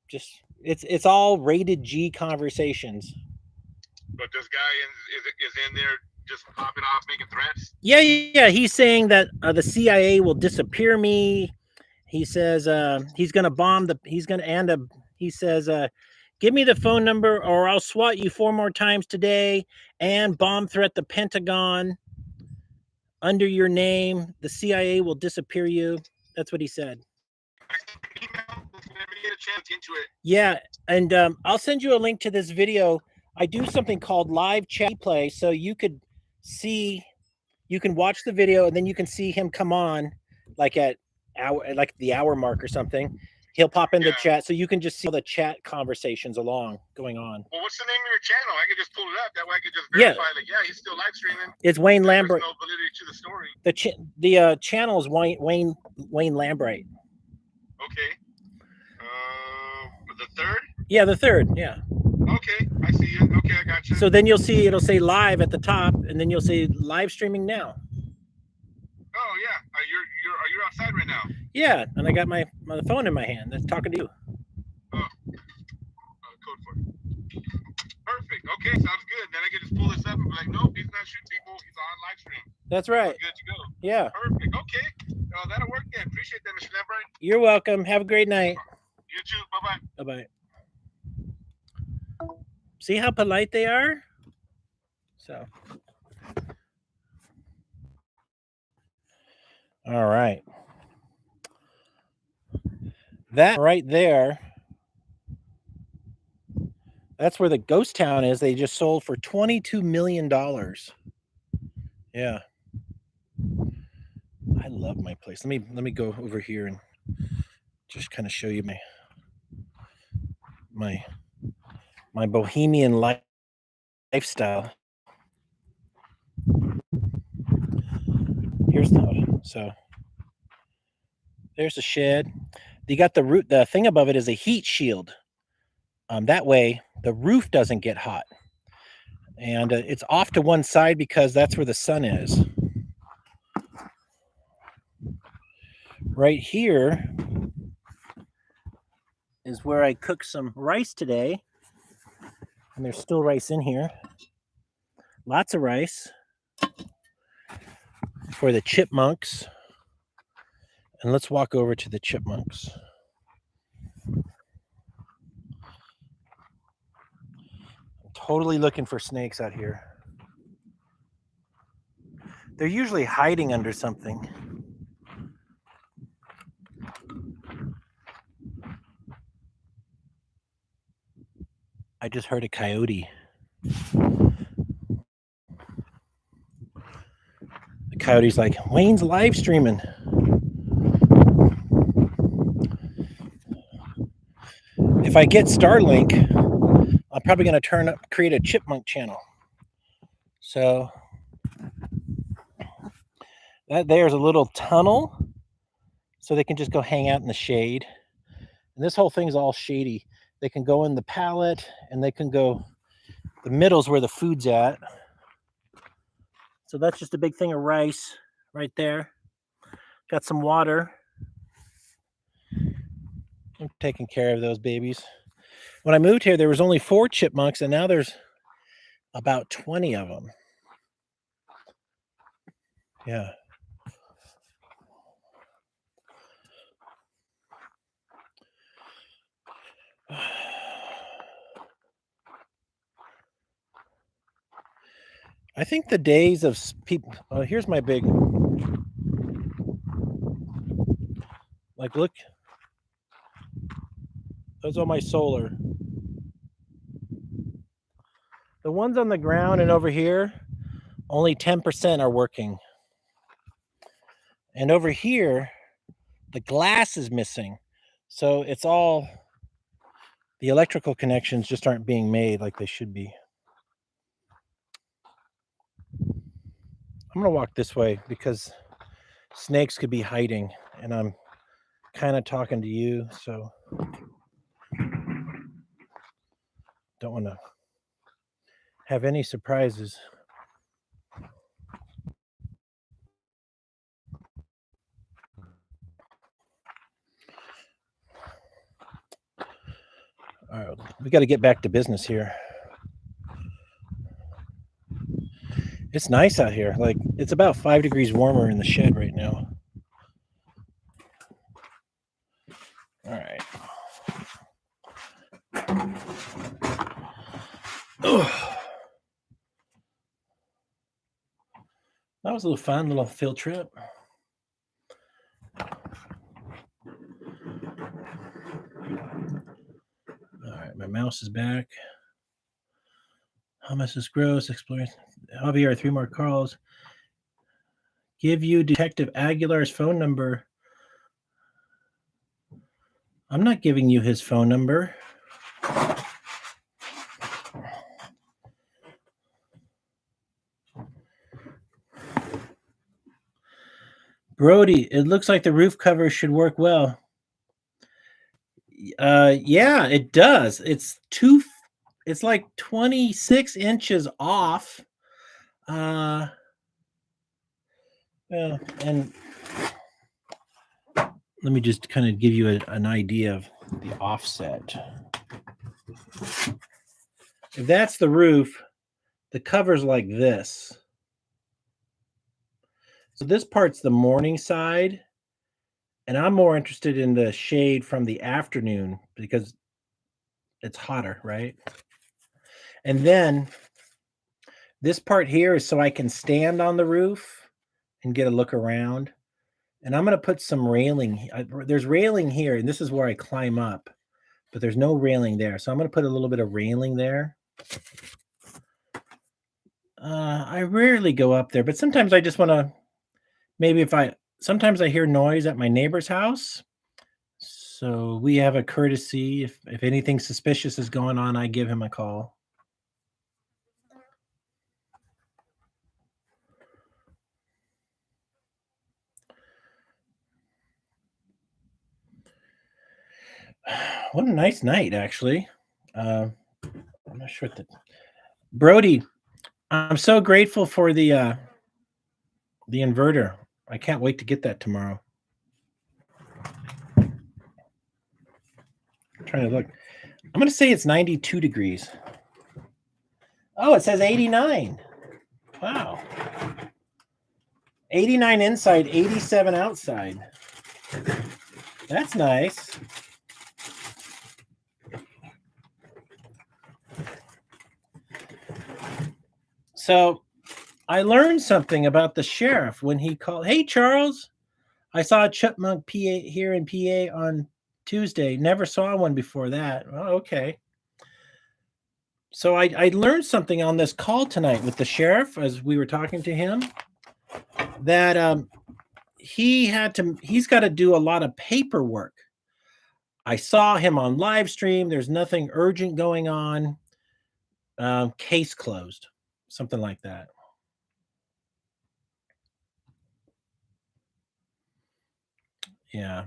just, It's all rated G conversations. But this guy is in there just popping off, making threats. Yeah. He's saying that the CIA will disappear me. He says he's going to bomb the. He's going to he says, give me the phone number or I'll swat you 4 more times today and bomb threat the Pentagon under your name. The CIA will disappear you. That's what he said. Get a chance into it. Yeah, and I'll send you a link to this video. I do something called live chat play, so you can watch the video and then you can see him come on, like at the hour mark or something. He'll pop in the chat, so you can just see the chat conversations going on. Well, what's the name of your channel? I could just pull it up. That way I could just verify he's still live streaming. It's Wayne Lambert. There's no validity to the story. The channel is Wayne Lambright. Okay. The third? Yeah, the third. Yeah. Okay, I see you. Okay, I got you. So then you'll see it'll say live at the top, and then you'll say live streaming now. Oh yeah, you're outside right now. Yeah, and I got my phone in my hand. That's talking to you. Oh, code for it. Perfect. Okay, sounds good. Then I can just pull this up and be like, nope, he's not shooting people. He's on live stream. That's right. We're good to go. Yeah. Perfect. Okay. That'll work then. Appreciate that, Mr. Lambright. You're welcome. Have a great night. You too. Bye-bye. Bye-bye. See how polite they are? So. All right. That right there, that's where the ghost town is. They just sold for $22 million. Yeah. I love my place. Let me go over here and just kind of show you my bohemian lifestyle. Here's so there's a shed. You got the thing above it is a heat shield. That way the roof doesn't get hot. And it's off to one side because that's where the sun is. Right here is where I cooked some rice today. And there's still rice in here. Lots of rice for the chipmunks. And let's walk over to the chipmunks. I'm totally looking for snakes out here. They're usually hiding under something. I just heard a coyote. The coyote's like, Wayne's live streaming. If I get Starlink, I'm probably going to create a chipmunk channel. So that there's a little tunnel so they can just go hang out in the shade. And this whole thing's all shady. They can go in the pallet and they can go, the middle's where the food's at. So that's just a big thing of rice right there. Got some water. I'm taking care of those babies. When I moved here, there was only 4 chipmunks, and now there's about 20 of them. Yeah. I think the days of people. Oh, here's my big. Like, look. Those are my solar. The ones on the ground and over here, only 10% are working. And over here, the glass is missing. So it's all, the electrical connections just aren't being made like they should be. I'm going to walk this way because snakes could be hiding and I'm kind of talking to you, so don't want to have any surprises. All right, we got to get back to business here. It's nice out here. Like, it's about 5 degrees warmer in the shed right now. All right. Oh, that was a little fun, little field trip. All right, my mouse is back. Hummus is gross. Exploring. Javier, 3 more calls. Give you Detective Aguilar's phone number. I'm not giving you his phone number. Brody, it looks like the roof cover should work well. Yeah, it does. It's like 26 inches off. Yeah, and let me just kind of give you an idea of the offset. If that's the roof, the cover's like this. So this part's the morning side, and I'm more interested in the shade from the afternoon because it's hotter, right? And then this part here is so I can stand on the roof and get a look around. And I'm going to put some railing. There's railing here, and this is where I climb up, but there's no railing there. So I'm going to put a little bit of railing there. I rarely go up there, but sometimes I just want to, sometimes I hear noise at my neighbor's house. So we have a courtesy. If anything suspicious is going on, I give him a call. What a nice night, actually. I'm not sure what Brody, I'm so grateful for the inverter. I can't wait to get that tomorrow. I'm trying to look. I'm going to say it's 92 degrees. Oh, it says 89. Wow. 89 inside, 87 outside. That's nice. So I learned something about the sheriff when he called. Hey, Charles, I saw a chipmunk PA here in PA on Tuesday. Never saw one before that. Oh, okay. So I learned something on this call tonight with the sheriff as we were talking to him, that he's got to do a lot of paperwork. I saw him on live stream. There's nothing urgent going on. Case closed, something like that. Yeah.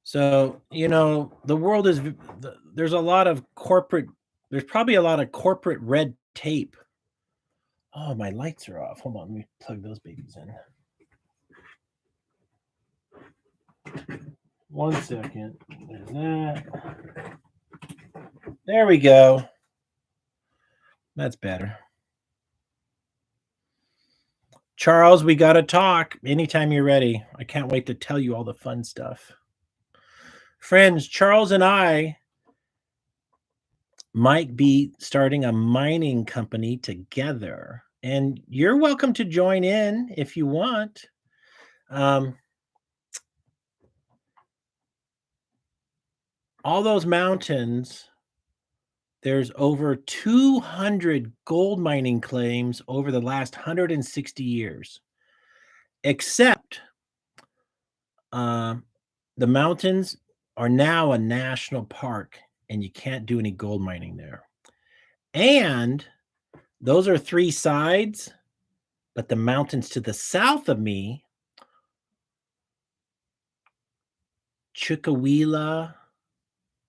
So, the world is, there's probably a lot of corporate red tape. Oh, my lights are off. Hold on. Let me plug those babies in. 1 second. There's that. There we go. That's better. Charles, we got to talk anytime you're ready. I can't wait to tell you all the fun stuff. Friends, Charles and I might be starting a mining company together, and you're welcome to join in if you want. All those mountains, there's over 200 gold mining claims over the last 160 years, except the mountains are now a national park and you can't do any gold mining there. And those are 3 sides, but the mountains to the south of me, Chuckawilla,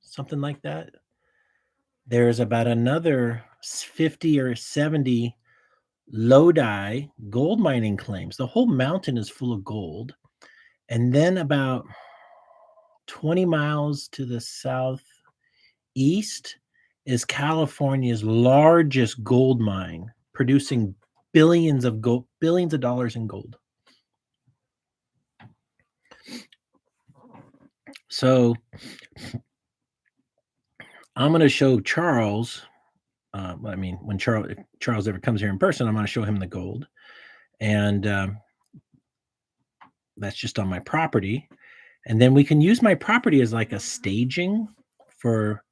something like that, there's about another 50 or 70 Lodi gold mining claims. The whole mountain is full of gold. And then about 20 miles to the southeast east is California's largest gold mine, producing billions of dollars in gold. So I'm going to show Charles. When Charles ever comes here in person, I'm going to show him the gold, and that's just on my property. And then we can use my property as like a staging for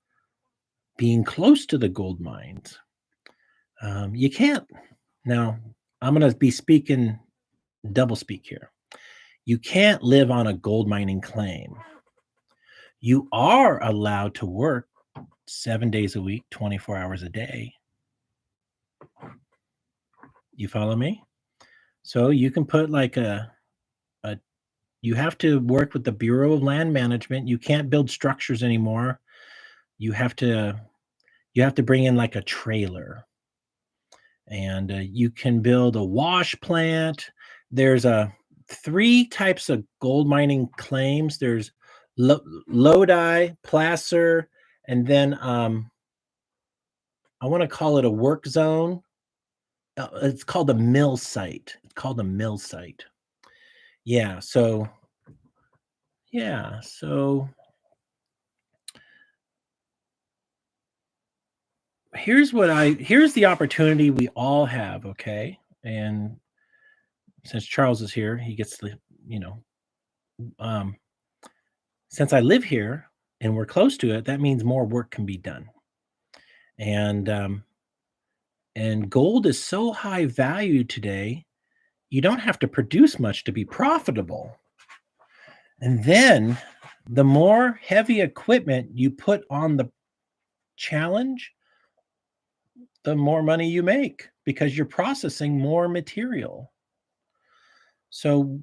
being close to the gold mines. You can't. Now, I'm going to be speaking double speak here. You can't live on a gold mining claim. You are allowed to work 7 days a week, 24 hours a day. You follow me? So you can put like you have to work with the Bureau of Land Management. You can't build structures anymore. You have to bring in like a trailer, and you can build a wash plant. There's 3 types of gold mining claims. There's Lodi, placer, and then I want to call it a work zone. It's called a mill site. Yeah. So here's the opportunity we all have. Okay. And since Charles is here, he gets the, since I live here and we're close to it, that means more work can be done. And gold is so high value today, you don't have to produce much to be profitable. And then the more heavy equipment you put on the challenge, the more money you make because you're processing more material. So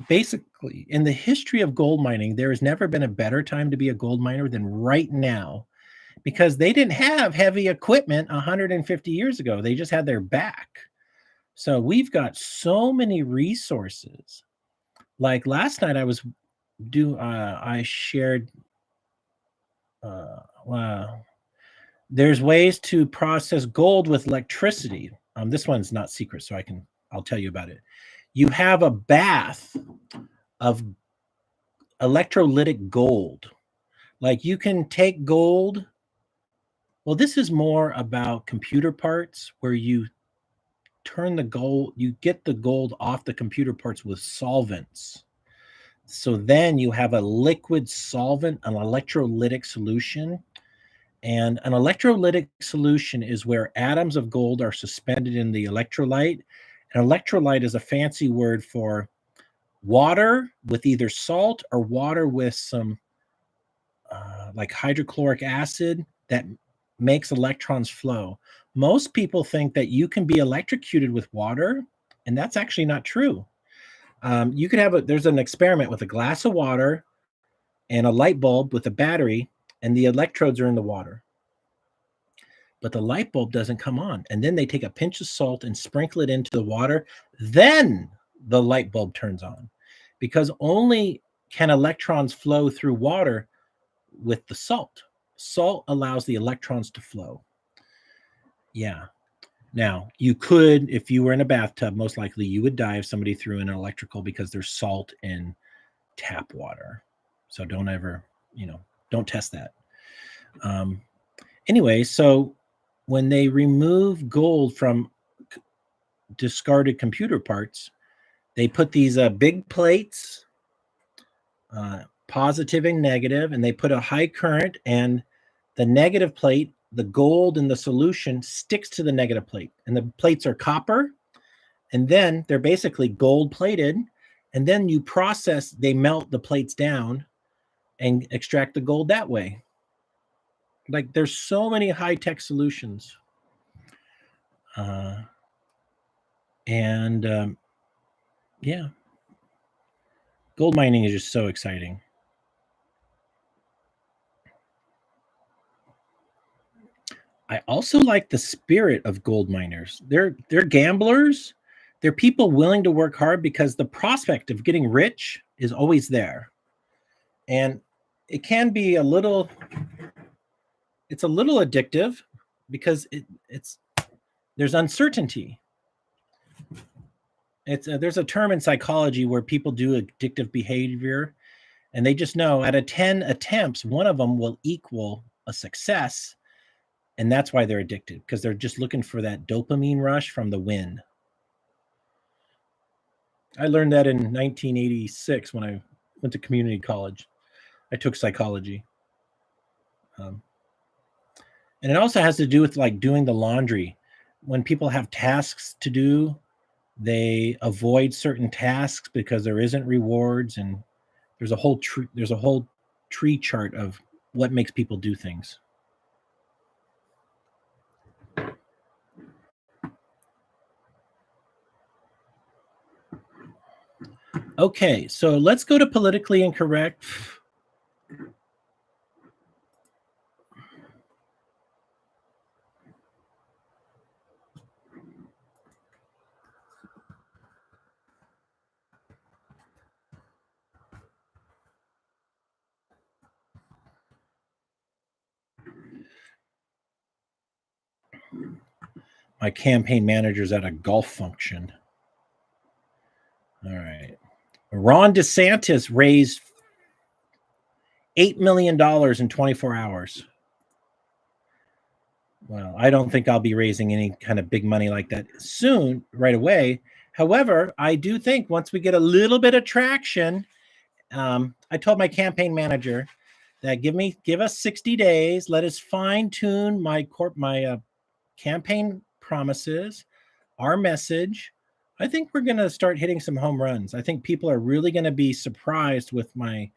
basically, in the history of gold mining, there has never been a better time to be a gold miner than right now, because they didn't have heavy equipment 150 years ago. They just had their back. So we've got so many resources. Like last night I shared, there's ways to process gold with electricity. This one's not secret, so I'll tell you about it. You have a bath of electrolytic gold. Like you can take gold. Well, this is more about computer parts where you turn the gold, you get the gold off the computer parts with solvents. So then you have a liquid solvent, an electrolytic solution. And an electrolytic solution is where atoms of gold are suspended in the electrolyte. An electrolyte is a fancy word for water with either salt or water with some like hydrochloric acid that makes electrons flow. Most people think that you can be electrocuted with water, and that's actually not true. You could there's an experiment with a glass of water and a light bulb with a battery, and the electrodes are in the water. But the light bulb doesn't come on. And then they take a pinch of salt and sprinkle it into the water. Then the light bulb turns on, because only can electrons flow through water with the salt. Salt allows the electrons to flow. Yeah. Now, you could, if you were in a bathtub, most likely you would die if somebody threw in an electrical, because there's salt in tap water. So don't ever, don't test that. Anyway, so when they remove gold from discarded computer parts, they put these big plates, positive and negative, and they put a high current, and the negative plate, the gold in the solution, sticks to the negative plate, and the plates are copper, and then they're basically gold plated, and then they melt the plates down and extract the gold that way. Like there's so many high-tech solutions. Yeah, gold mining is just so exciting. I also like the spirit of gold miners. They're gamblers. They're people willing to work hard because the prospect of getting rich is always there. And it can be a little it's a little addictive because there's uncertainty. There's a term in psychology where people do addictive behavior, and they just know out of 10 attempts, one of them will equal a success, and that's why they're addicted, because they're just looking for that dopamine rush from the win. I learned that in 1986 when I went to community college. I took psychology. And it also has to do with like doing the laundry. When people have tasks to do, they avoid certain tasks because there isn't rewards, and there's a whole tree chart of what makes people do things. Okay, so let's go to politically incorrect. My campaign manager's at a golf function. All right. Ron DeSantis raised $8 million in 24 hours. Well, I don't think I'll be raising any kind of big money like that soon, right away. However, I do think once we get a little bit of traction, I told my campaign manager that give us 60 days. Let us fine tune my campaign promises, our message. I think we're going to start hitting some home runs. I think people are really going to be surprised with my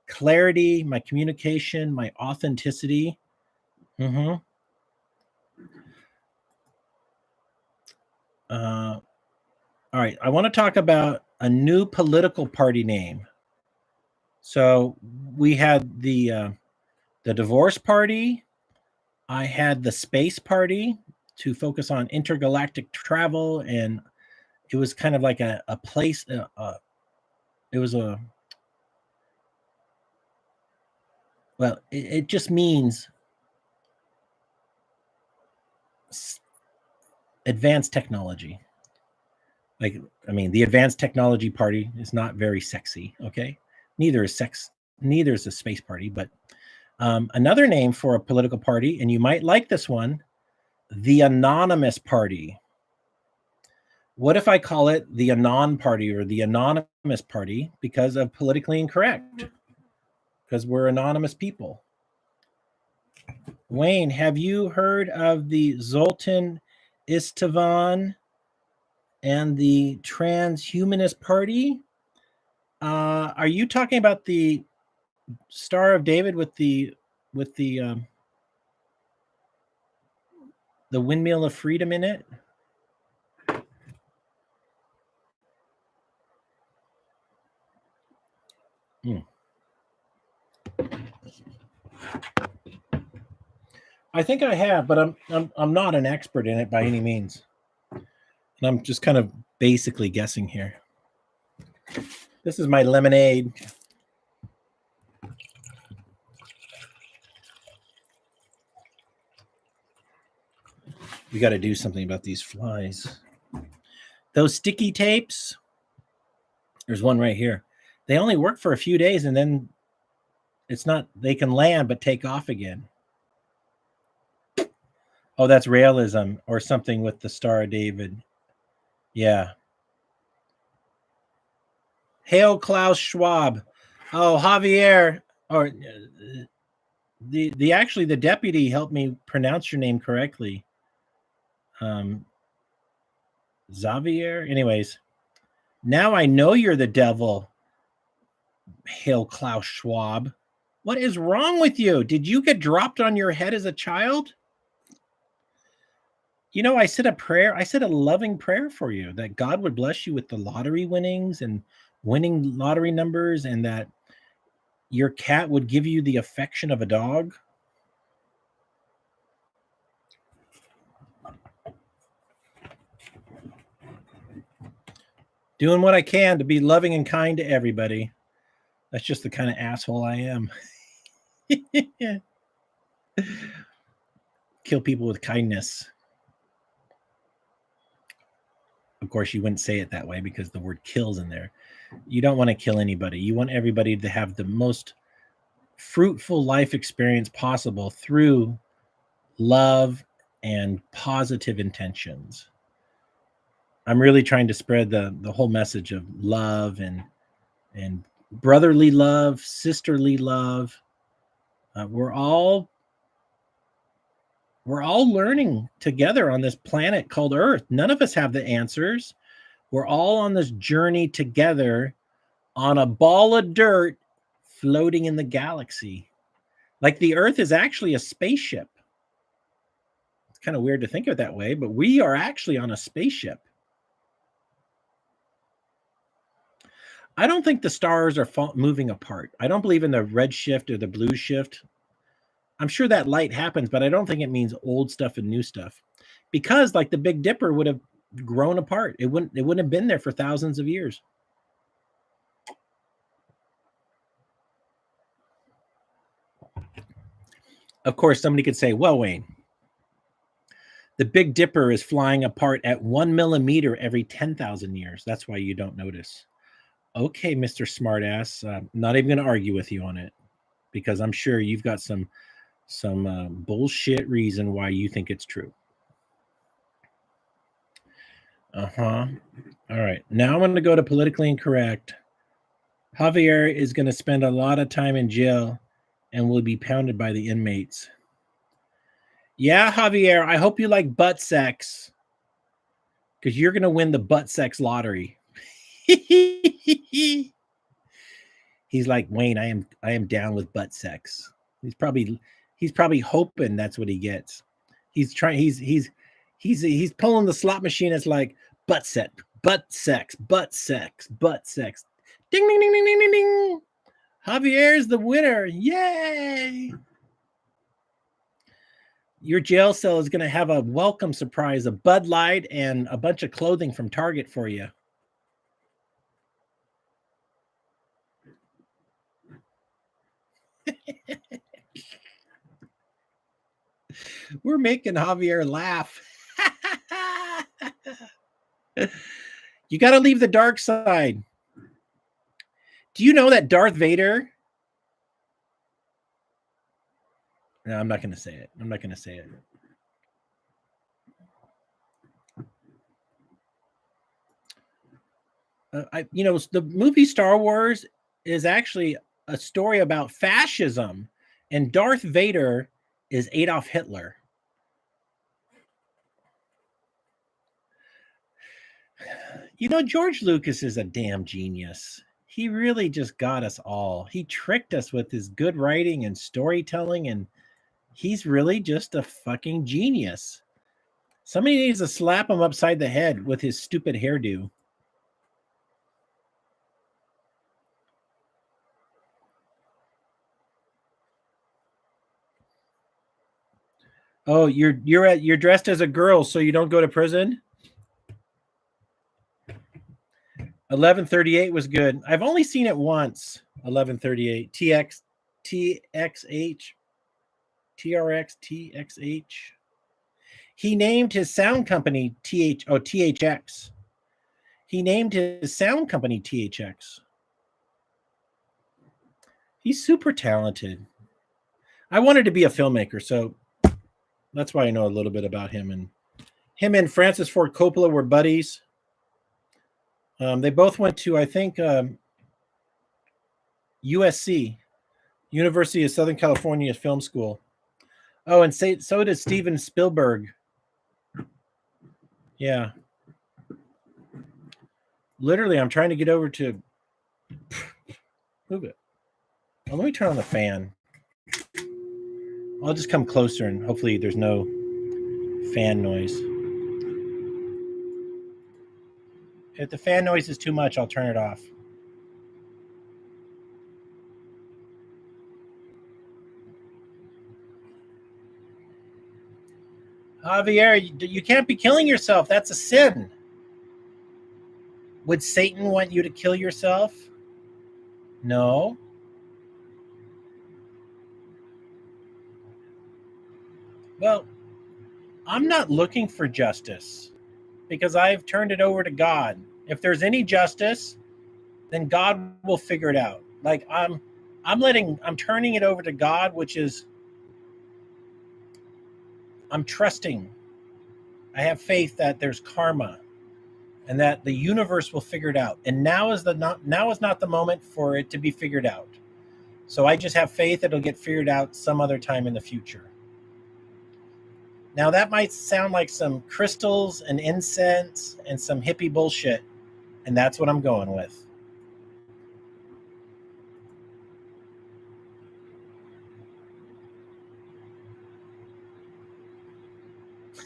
clarity, my communication, my authenticity. All right, I want to talk about a new political party name. So we had the divorce party. I had the space party to focus on intergalactic travel, and it was kind of like a place. It was it just means advanced technology. Like, I mean, the advanced technology party is not very sexy. Okay, neither is a space party. But another name for a political party, and you might like this one, the Anonymous Party. What if I call it the Anon Party or the Anonymous Party because of politically incorrect? Because we're anonymous people. Wayne, have you heard of the Zoltan Istvan and the Transhumanist Party? Are you talking about the Star of David with the windmill of freedom in it? I think I have, but I'm not an expert in it by any means. And I'm just kind of basically guessing here. This is my lemonade. We got to do something about these flies. Those sticky tapes, there's one right here. They only work for a few days, and then they can land but take off again. Oh, that's realism or something with the Star of David. Yeah. Hail Klaus Schwab. Oh, Javier. Or the deputy helped me pronounce your name correctly. Xavier. Anyways, now I know you're the devil. Hail Klaus Schwab. What is wrong with you? Did you get dropped on your head as a child? You know, I said a prayer. I said a loving prayer for you that God would bless you with the lottery winnings and winning lottery numbers, and that your cat would give you the affection of a dog. Doing what I can to be loving and kind to everybody. That's just the kind of asshole I am. kill people with kindness. Of course, you wouldn't say it that way because the word kills in there. You don't want to kill anybody. You want everybody to have the most fruitful life experience possible through love and positive intentions. I'm really trying to spread the whole message of love and brotherly love, sisterly love. We're all learning together on this planet called Earth. None of us have the answers. We're all on this journey together on a ball of dirt floating in the galaxy. Like the Earth is actually a spaceship. It's kind of weird to think of it that way, but we are actually on a spaceship. I don't think the stars are moving apart. I don't believe in the red shift or the blue shift. I'm sure that light happens, but I don't think it means old stuff and new stuff. Because like the Big Dipper would have grown apart. It wouldn't have been there for thousands of years. Of course, somebody could say, well, Wayne, the Big Dipper is flying apart at 1 millimeter every 10,000 years. That's why you don't notice. Okay, Mr. Smartass, not even going to argue with you on it because I'm sure you've got some bullshit reason why you think it's true. All right, now I'm going to go to politically incorrect. Javier is going to spend a lot of time in jail and will be pounded by the inmates. Yeah, Javier, I hope you like butt sex because you're going to win the butt sex lottery. He's like, Wayne, I am down with butt sex. He's probably hoping that's what he gets. He's pulling the slot machine. It's like butt sex, butt sex, butt sex, butt sex. Ding ding ding ding ding ding ding. Javier's the winner. Yay! Your jail cell is going to have a welcome surprise, a Bud Light and a bunch of clothing from Target for you. We're making Javier laugh. You got to leave the dark side. Do you know that Darth Vader? No, I'm not going to say it. I'm not going to say it. The movie Star Wars is actually a story about fascism, and Darth Vader is Adolf Hitler. George Lucas is a damn genius. He really just got us all. He tricked us with his good writing and storytelling, and he's really just a fucking genius. Somebody needs to slap him upside the head with his stupid hairdo. Oh, you're dressed as a girl, so you don't go to prison? 1138 was good. I've only seen it once. 1138 TXH TRX. He named his sound company THX. He named his sound company THX. He's super talented. I wanted to be a filmmaker, so that's why I know a little bit about him. And him and Francis Ford Coppola were buddies. They both went to, I think, USC, University of Southern California Film School. Oh, and so did Steven Spielberg. Yeah. Literally, I'm trying to get over to move it. Well, let me turn on the fan. I'll just come closer and hopefully there's no fan noise. If the fan noise is too much, I'll turn it off. Javier, you can't be killing yourself. That's a sin. Would Satan want you to kill yourself? No. Well, I'm not looking for justice because I've turned it over to God. If there's any justice, then God will figure it out. Like I'm turning it over to God, which is I'm trusting. I have faith that there's karma and that the universe will figure it out. And now is not the moment for it to be figured out. So I just have faith that it'll get figured out some other time in the future. Now that might sound like some crystals and incense and some hippie bullshit, and that's what I'm going with.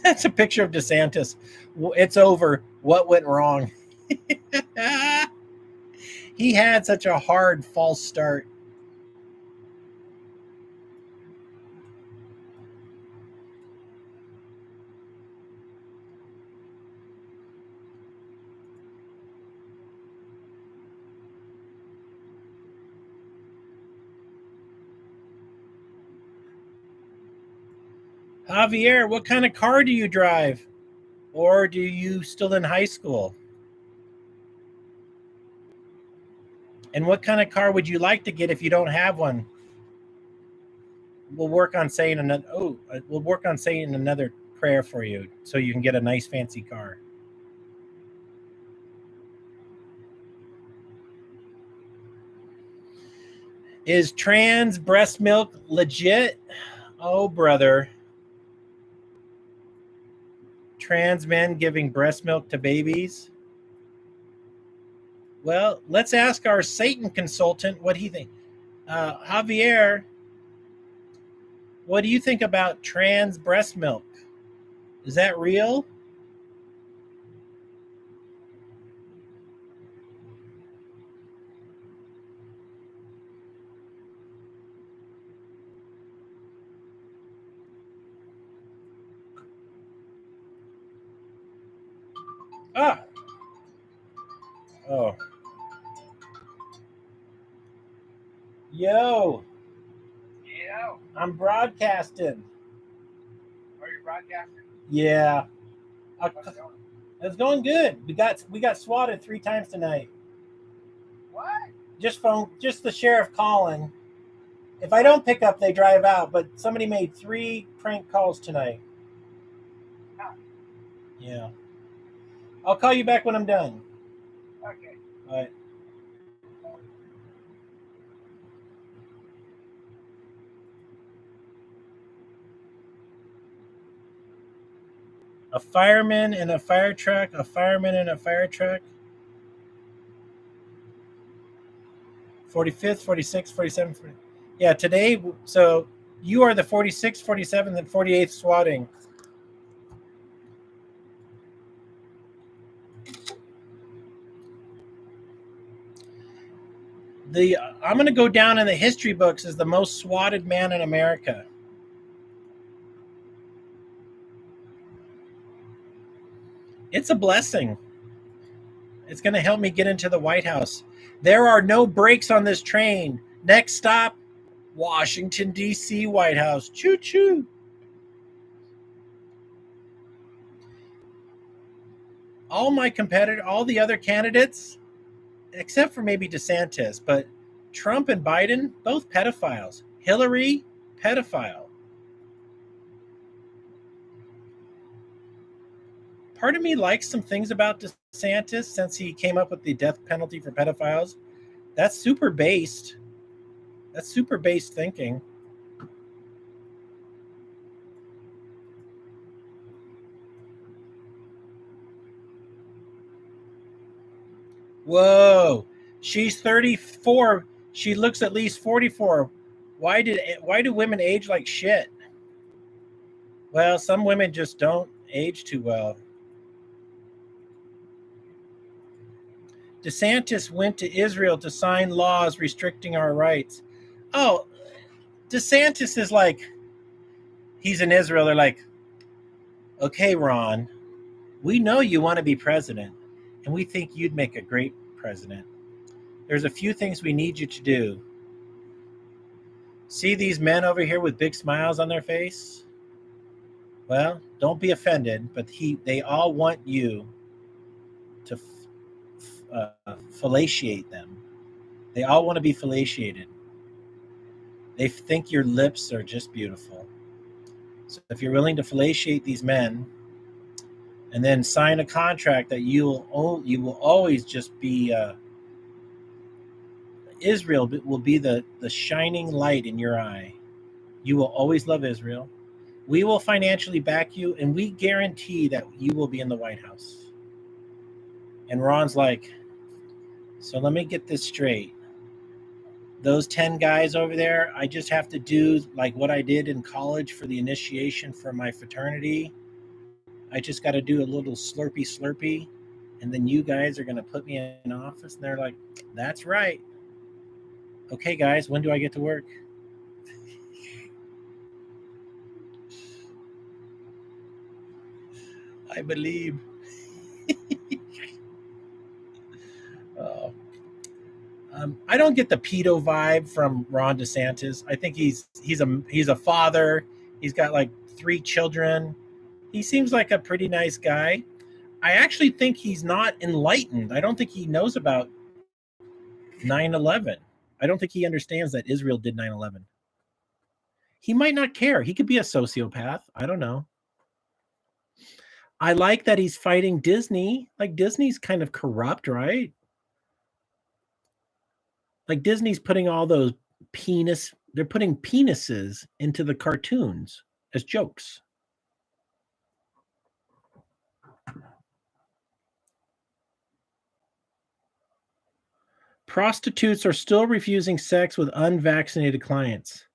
That's a picture of DeSantis. It's over. What went wrong? He had such a hard false start. Javier, what kind of car do you drive? Or do you still in high school? And what kind of car would you like to get if you don't have one? We'll work on saying another. We'll work on saying another prayer for you so you can get a nice fancy car. Is trans breast milk legit? Oh, brother. Trans men giving breast milk to babies? Well, let's ask our Satan consultant what he thinks. Javier, what do you think about trans breast milk? Is that real? Ah, oh, yo, Yeah. I'm broadcasting. Are you broadcasting? Yeah, How's it going? it's going good. We got swatted 3 times tonight. What? Just the sheriff calling. If I don't pick up, they drive out. But somebody made 3 prank calls tonight. Huh. Yeah, I'll call you back when I'm done. Okay. All right. A fireman in a fire truck. A fireman in a fire truck. 45th, 46th, 47th. Yeah, today. So you are the 46th, 47th, and 48th swatting. I'm going to go down in the history books as the most swatted man in America. It's a blessing. It's going to help me get into the White House. There are no brakes on this train. Next stop, Washington, D.C. White House. Choo choo. All the other candidates, except for maybe DeSantis, but Trump and Biden, both pedophiles. Hillary, pedophile. Part of me likes some things about DeSantis since he came up with the death penalty for pedophiles. That's super based. That's super based thinking. Whoa. She's 34. She looks at least 44. Why do women age like shit? Well, some women just don't age too well. DeSantis went to Israel to sign laws restricting our rights. Oh, DeSantis is like, he's in Israel. They're like, okay, Ron, we know you want to be president, and we think you'd make a great president. There's a few things we need you to do. See these men over here with big smiles on their face? Well, don't be offended, but they all want you to fellatiate them. They all want to be fellatiated. They think your lips are just beautiful. So if you're willing to fellatiate these men and then sign a contract that you will always just be Israel will be the shining light in your eye. You will always love Israel. We will financially back you, and we guarantee that you will be in the White House. And Ron's like, so let me get this straight. Those 10 guys over there, I just have to do like what I did in college for the initiation for my fraternity. I just got to do a little slurpy, and then you guys are going to put me in office. And they're like, that's right. Okay, guys, when do I get to work? I believe. I don't get the pedo vibe from Ron DeSantis. I think he's a father. He's got like 3 children. He seems like a pretty nice guy. I actually think he's not enlightened. I don't think he knows about 9/11. I don't think he understands that Israel did 9/11. He might not care. He could be a sociopath. I don't know. I like that he's fighting Disney. Like Disney's kind of corrupt, right? Like Disney's putting all those they're putting penises into the cartoons as jokes. Prostitutes are still refusing sex with unvaccinated clients.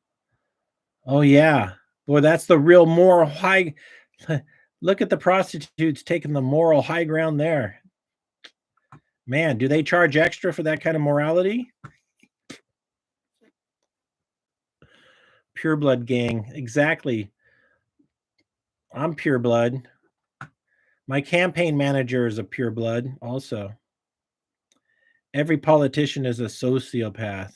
Oh yeah. Boy, that's the real moral high. Look at the prostitutes taking the moral high ground there. Man, do they charge extra for that kind of morality? Pure blood gang. Exactly. I'm pure blood. My campaign manager is a pure blood also. Every politician is a sociopath.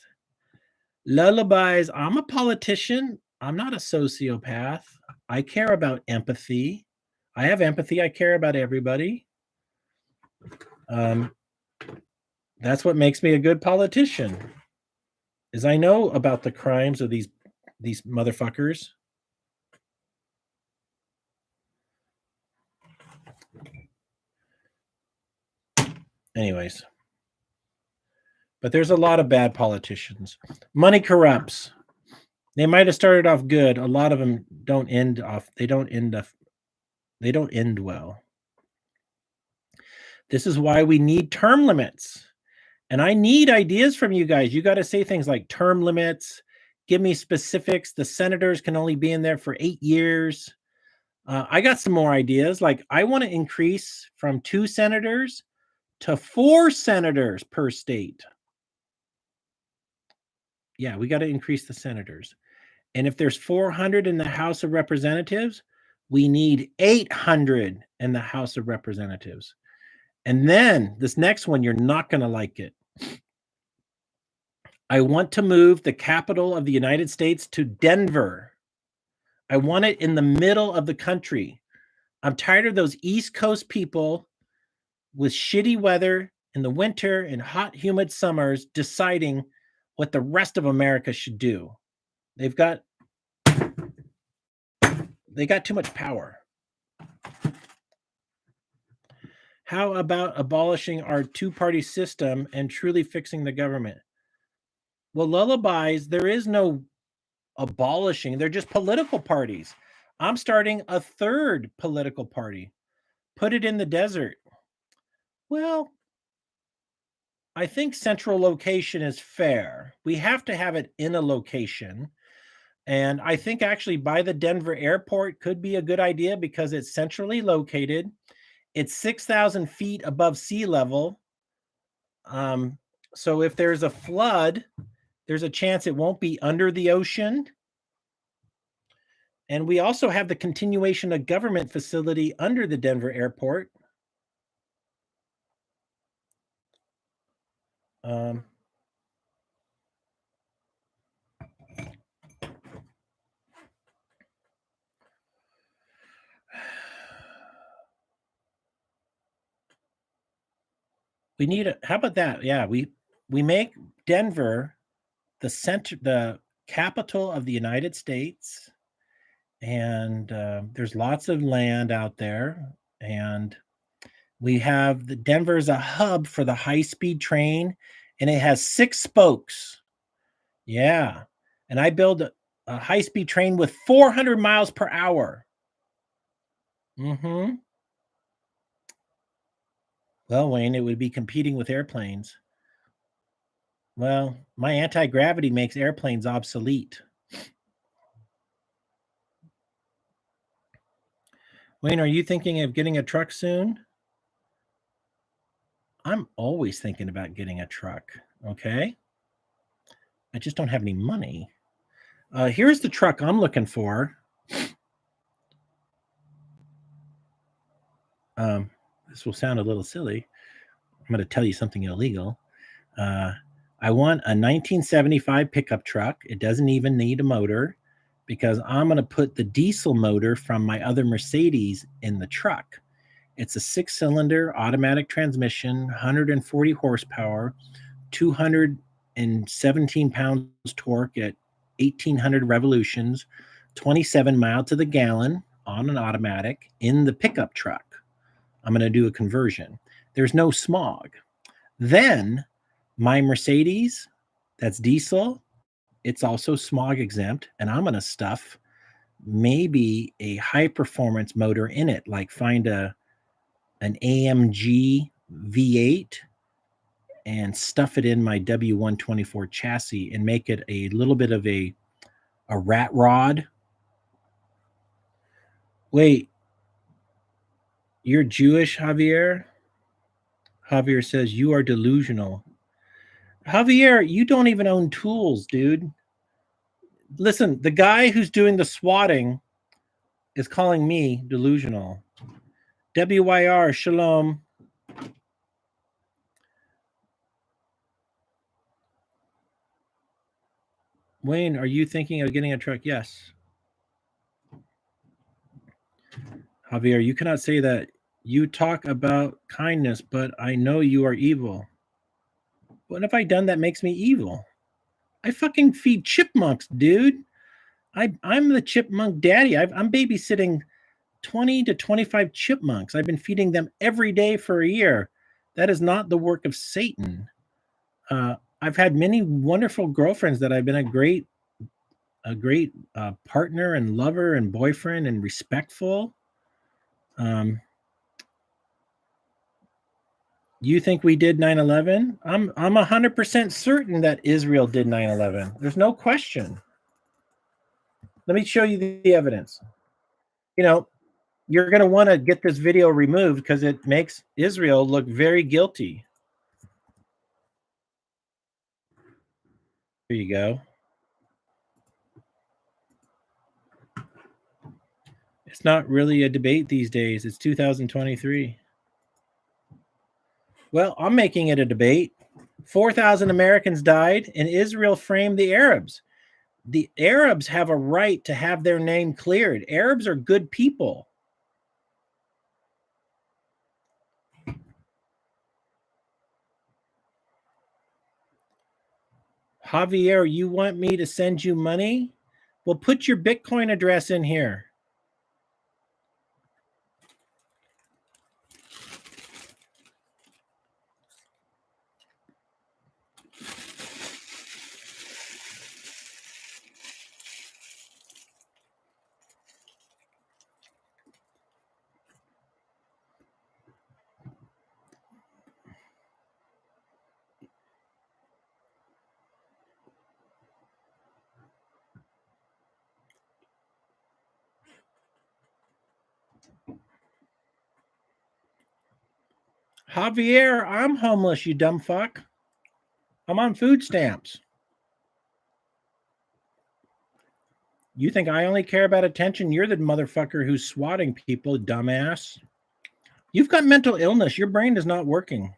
Lullabies. I'm a politician. I'm not a sociopath. I care about empathy. I have empathy. I care about everybody. That's what makes me a good politician. Is I know about the crimes of these motherfuckers. Anyways. But there's a lot of bad politicians. Money corrupts. They might have started off good. A lot of them don't end well. This is why we need term limits. And I need ideas from you guys. You got to say things like term limits. Give me specifics. The senators can only be in there for 8 years. I got some more ideas. Like I want to increase from 2 senators to 4 senators per state. Yeah, we got to increase the senators. And if there's 400 in the House of Representatives, we need 800 in the House of Representatives. And then this next one, you're not going to like it. I want to move the capital of the United States to Denver. I want it in the middle of the country. I'm tired of those East Coast people with shitty weather in the winter and hot, humid summers deciding what the rest of America should do. They got too much power. How about abolishing our 2-party system and truly fixing the government? Well, lullabies, there is no abolishing. They're just political parties. I'm starting a 3rd political party. Put it in the desert. Well, I think central location is fair. We have to have it in a location. And I think actually by the Denver airport could be a good idea because it's centrally located. It's 6,000 feet above sea level. So if there's a flood, there's a chance it won't be under the ocean. And we also have the continuation of government facility under the Denver airport. We need a. How about that? Yeah, we make Denver the capital of the United States, and there's lots of land out there, and we have the Denver's a hub for the high-speed train, and it has 6 spokes. Yeah, and I build a high-speed train with 400 miles per hour. Mm-hmm. Well, Wayne, it would be competing with airplanes. Well, my anti-gravity makes airplanes obsolete. Wayne, are you thinking of getting a truck soon? I'm always thinking about getting a truck, okay? I just don't have any money. Here's the truck I'm looking for. This will sound a little silly. I'm going to tell you something illegal. I want a 1975 pickup truck. It doesn't even need a motor because I'm going to put the diesel motor from my other Mercedes in the truck. It's a 6-cylinder automatic transmission, 140 horsepower, 217 pounds torque at 1,800 revolutions, 27 miles to the gallon on an automatic in the pickup truck. I'm going to do a conversion. There's no smog. Then my Mercedes, that's diesel, it's also smog exempt, and I'm going to stuff maybe a high performance motor in it, like find an AMG V8 and stuff it in my W124 chassis and make it a little bit of a rat rod. Wait, you're Jewish, Javier? Javier says you are delusional. Javier, you don't even own tools, dude. Listen, the guy who's doing the swatting is calling me delusional. WYR, shalom. Wayne, are you thinking of getting a truck? Yes. Javier, you cannot say that. You talk about kindness, but I know you are evil. What have I done that makes me evil? I fucking feed chipmunks, dude. I'm the chipmunk daddy. I'm babysitting 20 to 25 chipmunks. I've been feeding them every day for a year. That is not the work of Satan. I've had many wonderful girlfriends that I've been a great partner and lover and boyfriend and respectful. You think we did 9/11? I'm 100% certain that Israel did 9/11. There's no question. Let me show you the evidence. You know, you're going to want to get this video removed because it makes Israel look very guilty. Here you go. It's not really a debate these days. It's 2023. Well, I'm making it a debate. 4,000 Americans died, and Israel framed the Arabs. The Arabs have a right to have their name cleared. Arabs are good people. Javier, you want me to send you money? Well, put your Bitcoin address in here. Javier, I'm homeless, you dumb fuck. I'm on food stamps. You think I only care about attention? You're the motherfucker who's swatting people, dumbass. You've got mental illness. Your brain is not working.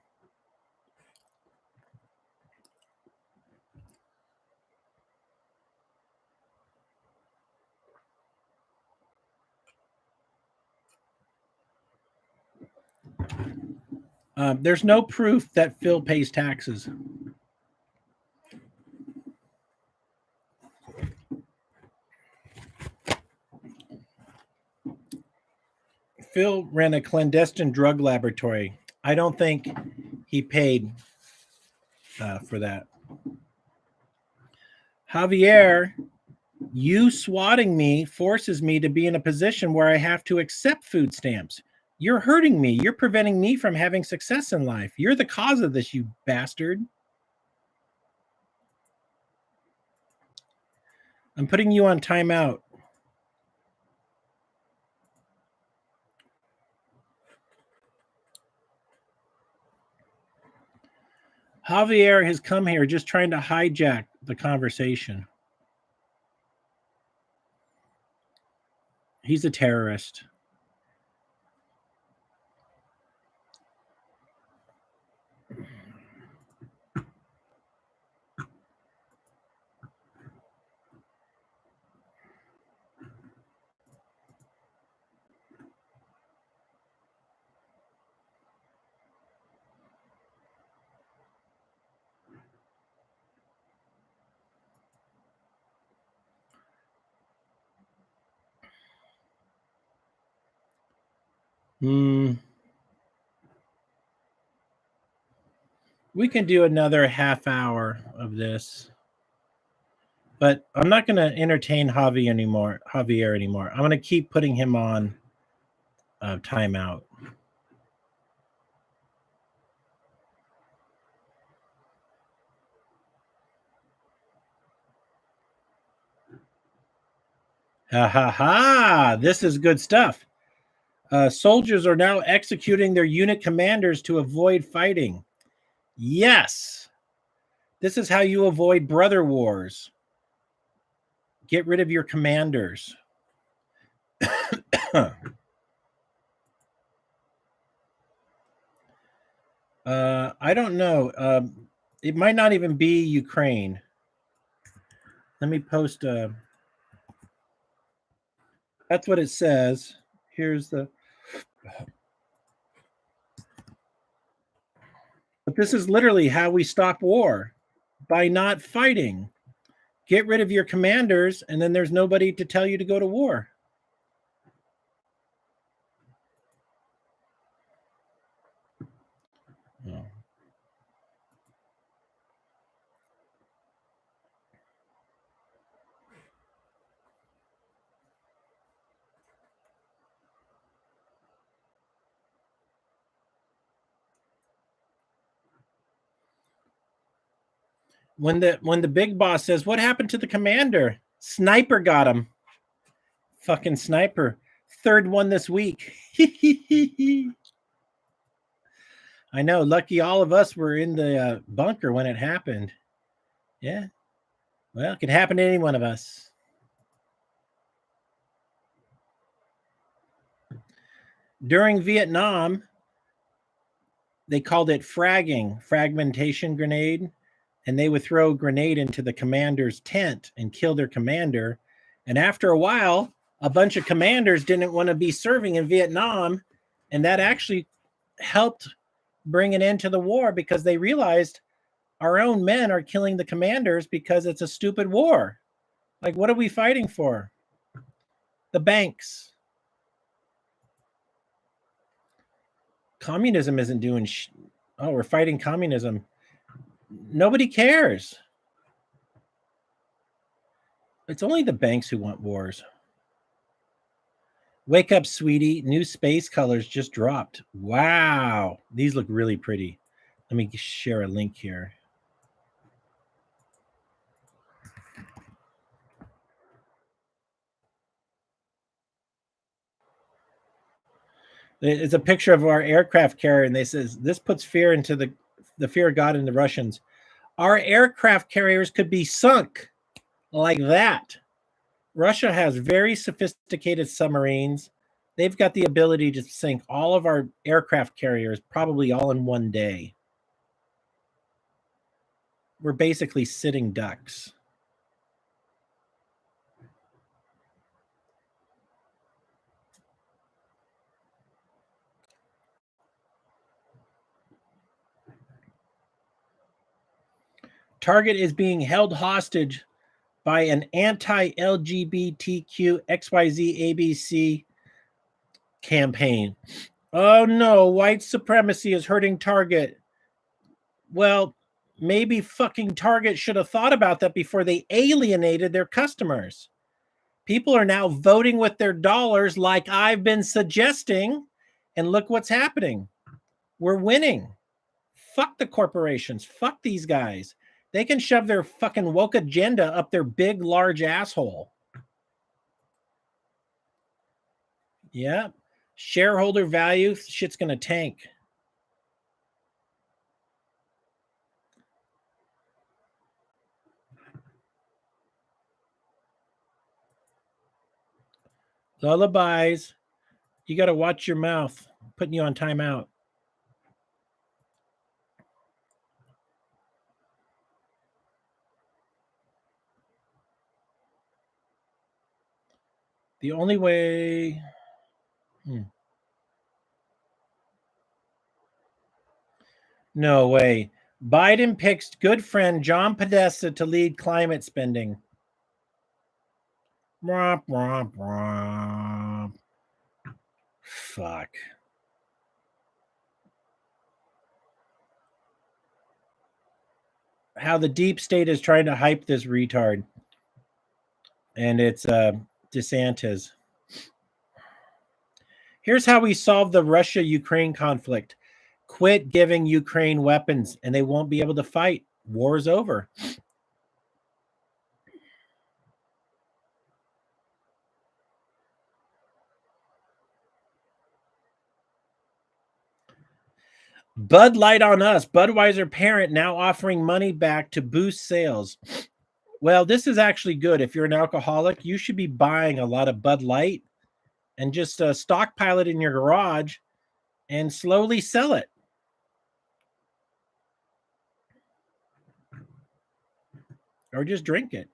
There's no proof that Phil pays taxes. Phil ran a clandestine drug laboratory. I don't think he paid for that. Javier, you swatting me forces me to be in a position where I have to accept food stamps. You're hurting me. You're preventing me from having success in life. You're the cause of this, you bastard. I'm putting you on timeout. Javier has come here just trying to hijack the conversation. He's a terrorist. We can do another half hour of this, but I'm not going to entertain Javier anymore. I'm going to keep putting him on timeout. Ha ha ha! This is good stuff. Soldiers are now executing their unit commanders to avoid fighting. Yes. This is how you avoid brother wars. Get rid of your commanders. I don't know. It might not even be Ukraine. Let me post. That's what it says. Here's the. But this is literally how we stop war, by not fighting. Get rid of your commanders, and then there's nobody to tell you to go to war. Oh. When the big boss says, "What happened to the commander?" Sniper got him. Fucking sniper. Third one this week. I know. Lucky all of us were in the bunker when it happened. Yeah. Well, it could happen to any one of us. During Vietnam, they called it fragging, fragmentation grenade, and they would throw a grenade into the commander's tent and kill their commander. And after a while, a bunch of commanders didn't want to be serving in Vietnam, and that actually helped bring an end to the war because they realized our own men are killing the commanders because it's a stupid war. Like, what are we fighting for? The banks. Communism isn't doing oh, we're fighting communism. Nobody cares. It's only the banks who want wars. Wake up, sweetie. New space colors just dropped. Wow. These look really pretty. Let me share a link here. It's a picture of our aircraft carrier, and they says this puts fear into the fear of God in the Russians. Our aircraft carriers could be sunk like that. Russia has very sophisticated submarines. They've got the ability to sink all of our aircraft carriers probably all in one day. We're basically sitting ducks. Target is being held hostage by an anti-LGBTQ XYZ ABC campaign. Oh no, white supremacy is hurting Target. Well, maybe fucking Target should have thought about that before they alienated their customers. People are now voting with their dollars like I've been suggesting, and look what's happening. We're winning. Fuck the corporations. Fuck these guys. They can shove their fucking woke agenda up their big, large asshole. Yeah. Shareholder value, shit's going to tank. Lullabies. You got to watch your mouth. I'm putting you on timeout. The only way... No way. Biden picks good friend John Podesta to lead climate spending. Romp, romp, romp. Fuck. How the deep state is trying to hype this retard. And it's DeSantis. Here's how we solve the Russia-Ukraine conflict. Quit giving Ukraine weapons and they won't be able to fight. War's over. Bud Light on us. Budweiser parent now offering money back to boost sales. Well, this is actually good. If you're an alcoholic, you should be buying a lot of Bud Light and just stockpile it in your garage and slowly sell it. Or just drink it.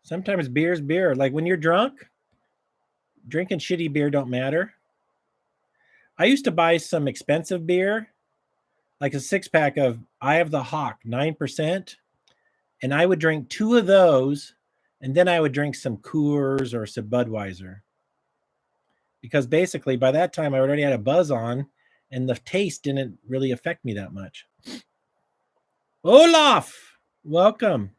Sometimes beer's beer. Like when you're drunk, drinking shitty beer don't matter. I used to buy some expensive beer, like a 6-pack of Eye of the Hawk, 9%. And I would drink 2 of those, and then I would drink some Coors or some Budweiser. Because basically, by that time, I already had a buzz on, and the taste didn't really affect me that much. Olaf, welcome.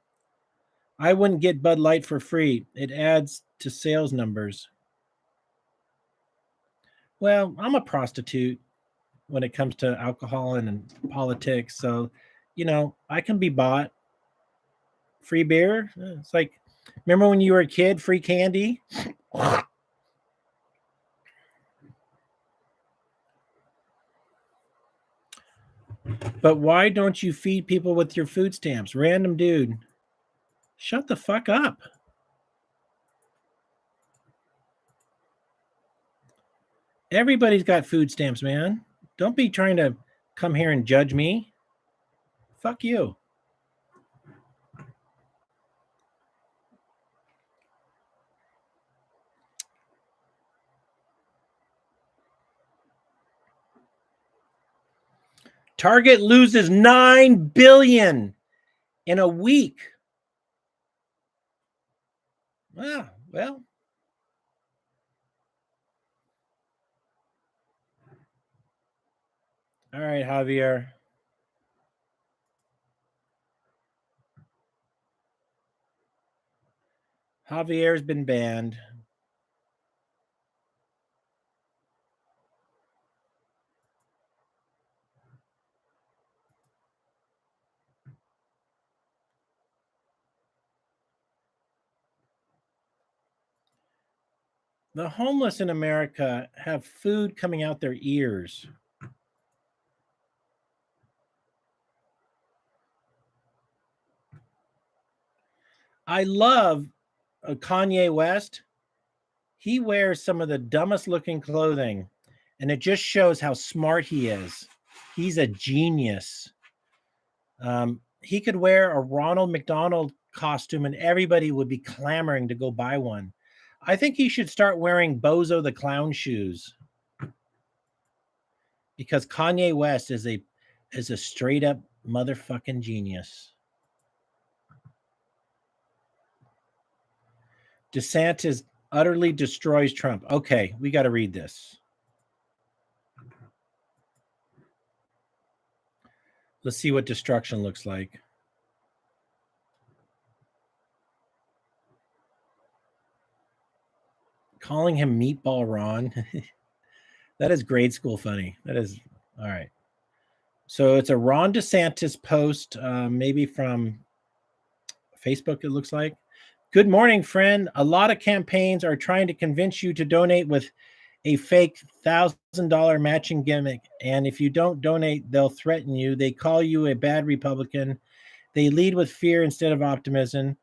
I wouldn't get Bud Light for free. It adds to sales numbers. Well, I'm a prostitute when it comes to alcohol and politics. So, I can be bought. Free beer. It's like, remember when you were a kid, free candy? But why don't you feed people with your food stamps? Random dude. Shut the fuck up. Everybody's got food stamps, man. Don't be trying to come here and judge me. Fuck you. Target loses $9 billion in a week. Well. All right, Javier. Javier's been banned. The homeless in America have food coming out their ears. I love Kanye West. He wears some of the dumbest looking clothing, and it just shows how smart he is. He's a genius. He could wear a Ronald McDonald costume and everybody would be clamoring to go buy one. I think he should start wearing Bozo the Clown shoes. Because Kanye West is a straight up Motherfucking genius. DeSantis utterly destroys Trump. Okay, we got to read this. Let's see what destruction looks like. Calling him Meatball Ron. That is grade school funny. That is all right. So it's a Ron DeSantis post, maybe from Facebook, it looks like. Good morning, friend. A lot of campaigns are trying to convince you to donate with a fake $1,000 matching gimmick. And if you don't donate, they'll threaten you. They call you a bad Republican. They lead with fear instead of optimism.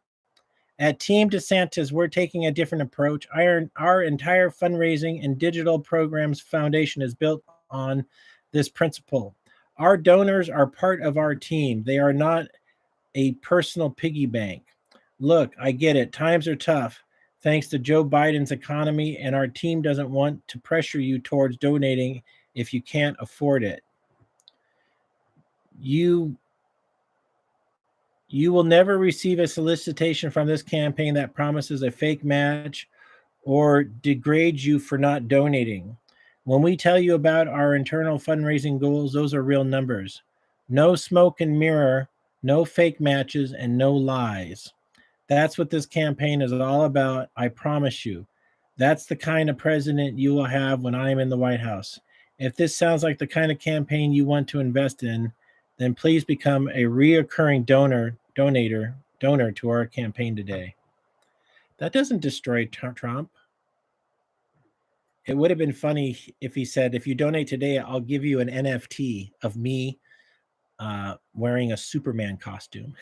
At Team DeSantis, we're taking a different approach. Our entire fundraising and digital programs foundation is built on this principle. Our donors are part of our team. They are not a personal piggy bank. Look, I get it. Times are tough thanks to Joe Biden's economy, and our team doesn't want to pressure you towards donating if you can't afford it. You will never receive a solicitation from this campaign that promises a fake match or degrades you for not donating. When we tell you about our internal fundraising goals, those are real numbers. No smoke and mirror, no fake matches, and no lies. That's what this campaign is all about, I promise you. That's the kind of president you will have when I am in the White House. If this sounds like the kind of campaign you want to invest in, then please become a reoccurring donor to our campaign today. That doesn't destroy Trump. It would have been funny if he said, if you donate today, I'll give you an NFT of me wearing a Superman costume.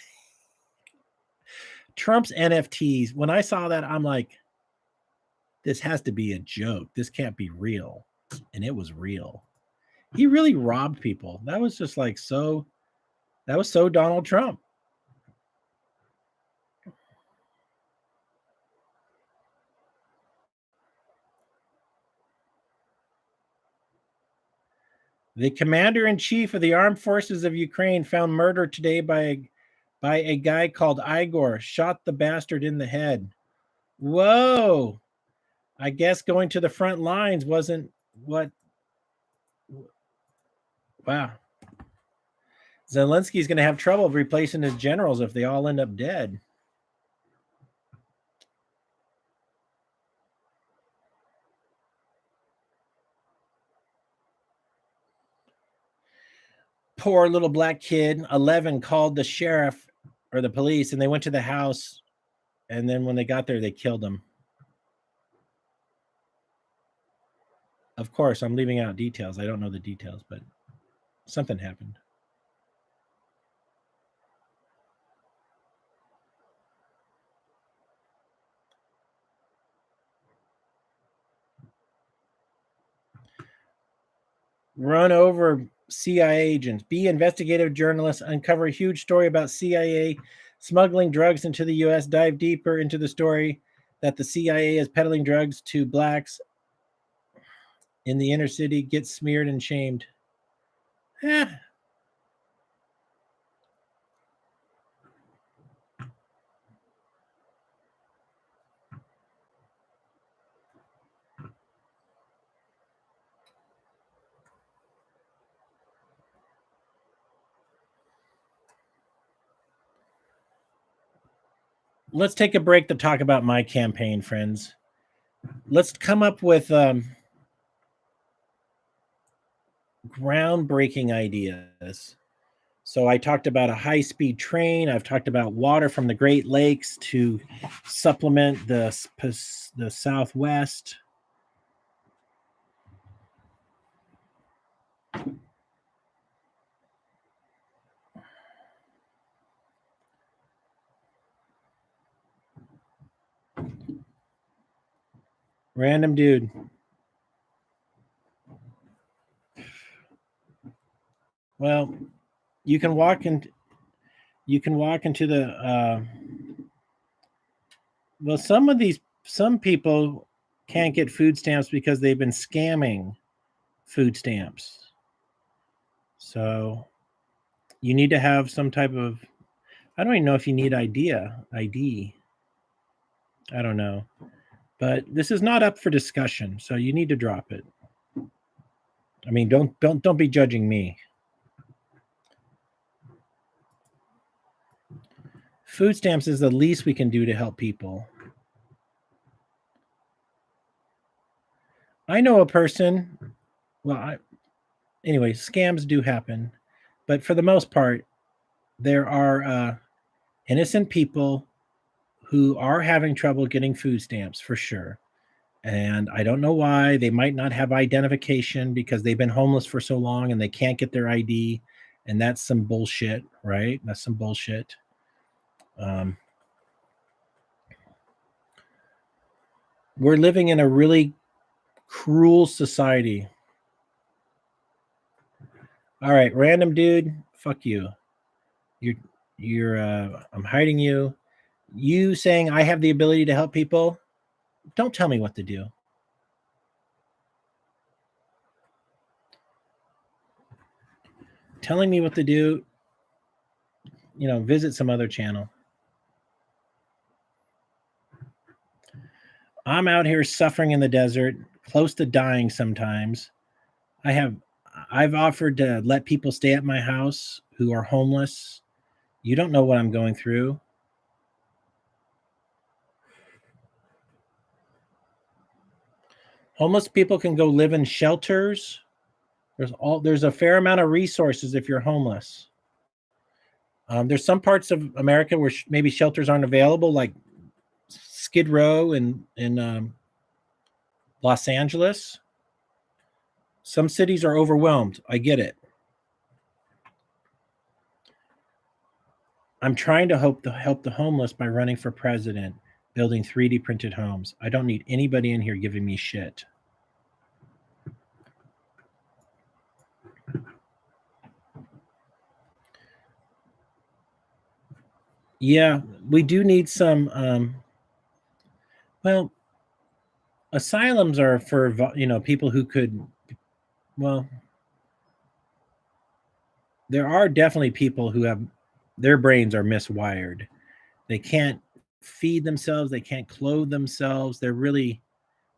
Trump's NFTs, when I saw that, I'm like, this has to be a joke. This can't be real. And it was real. He really robbed people. That was just like that was so Donald Trump. The commander-in-chief of the armed forces of Ukraine found murdered today by a guy called Igor, shot the bastard in the head. Whoa. I guess going to the front lines wasn't what. Wow. Zelensky's going to have trouble replacing his generals if they all end up dead. Poor little black kid, 11, called the sheriff or the police, and they went to the house. And then when they got there, they killed him. Of course, I'm leaving out details. I don't know the details, but something happened. Run over CIA agents. Be investigative journalists. Uncover a huge story about CIA smuggling drugs into the U.S. Dive deeper into the story that the CIA is peddling drugs to blacks in the inner city. Get smeared and shamed. Let's take a break to talk about my campaign, friends. Let's come up with groundbreaking ideas. So I talked about a high-speed train. I've talked about water from the Great Lakes to supplement the Southwest. Random dude. Well, you can walk into the well, some people can't get food stamps because they've been scamming food stamps. So You need to have some type of, I don't even know if you need ID. I don't know. But this is not up for discussion, so you need to drop it. I mean, don't be judging me. Food stamps is the least we can do to help people. I know a person, anyway, scams do happen, but for the most part, there are innocent people who are having trouble getting food stamps for sure. And I don't know why. They might not have identification because they've been homeless for so long and they can't get their ID. And that's some bullshit, right? That's some bullshit. We're living in a really cruel society. All right, random dude, fuck you. You're I'm hiding you. You saying I have the ability to help people? Don't tell me what to do. Telling me what to do, visit some other channel. I'm out here suffering in the desert, close to dying sometimes. I've offered to let people stay at my house who are homeless. You don't know what I'm going through. Homeless people can go live in shelters. There's a fair amount of resources if you're homeless. There's some parts of America where maybe shelters aren't available, like Skid Row in Los Angeles. Some cities are overwhelmed. I get it. I'm trying to help the homeless by running for president, building 3D printed homes. I don't need anybody in here giving me shit. Yeah, we do need some. Well, asylums are for people who could. Well, there are definitely people who have their brains are miswired. They can't feed themselves. They can't clothe themselves. They're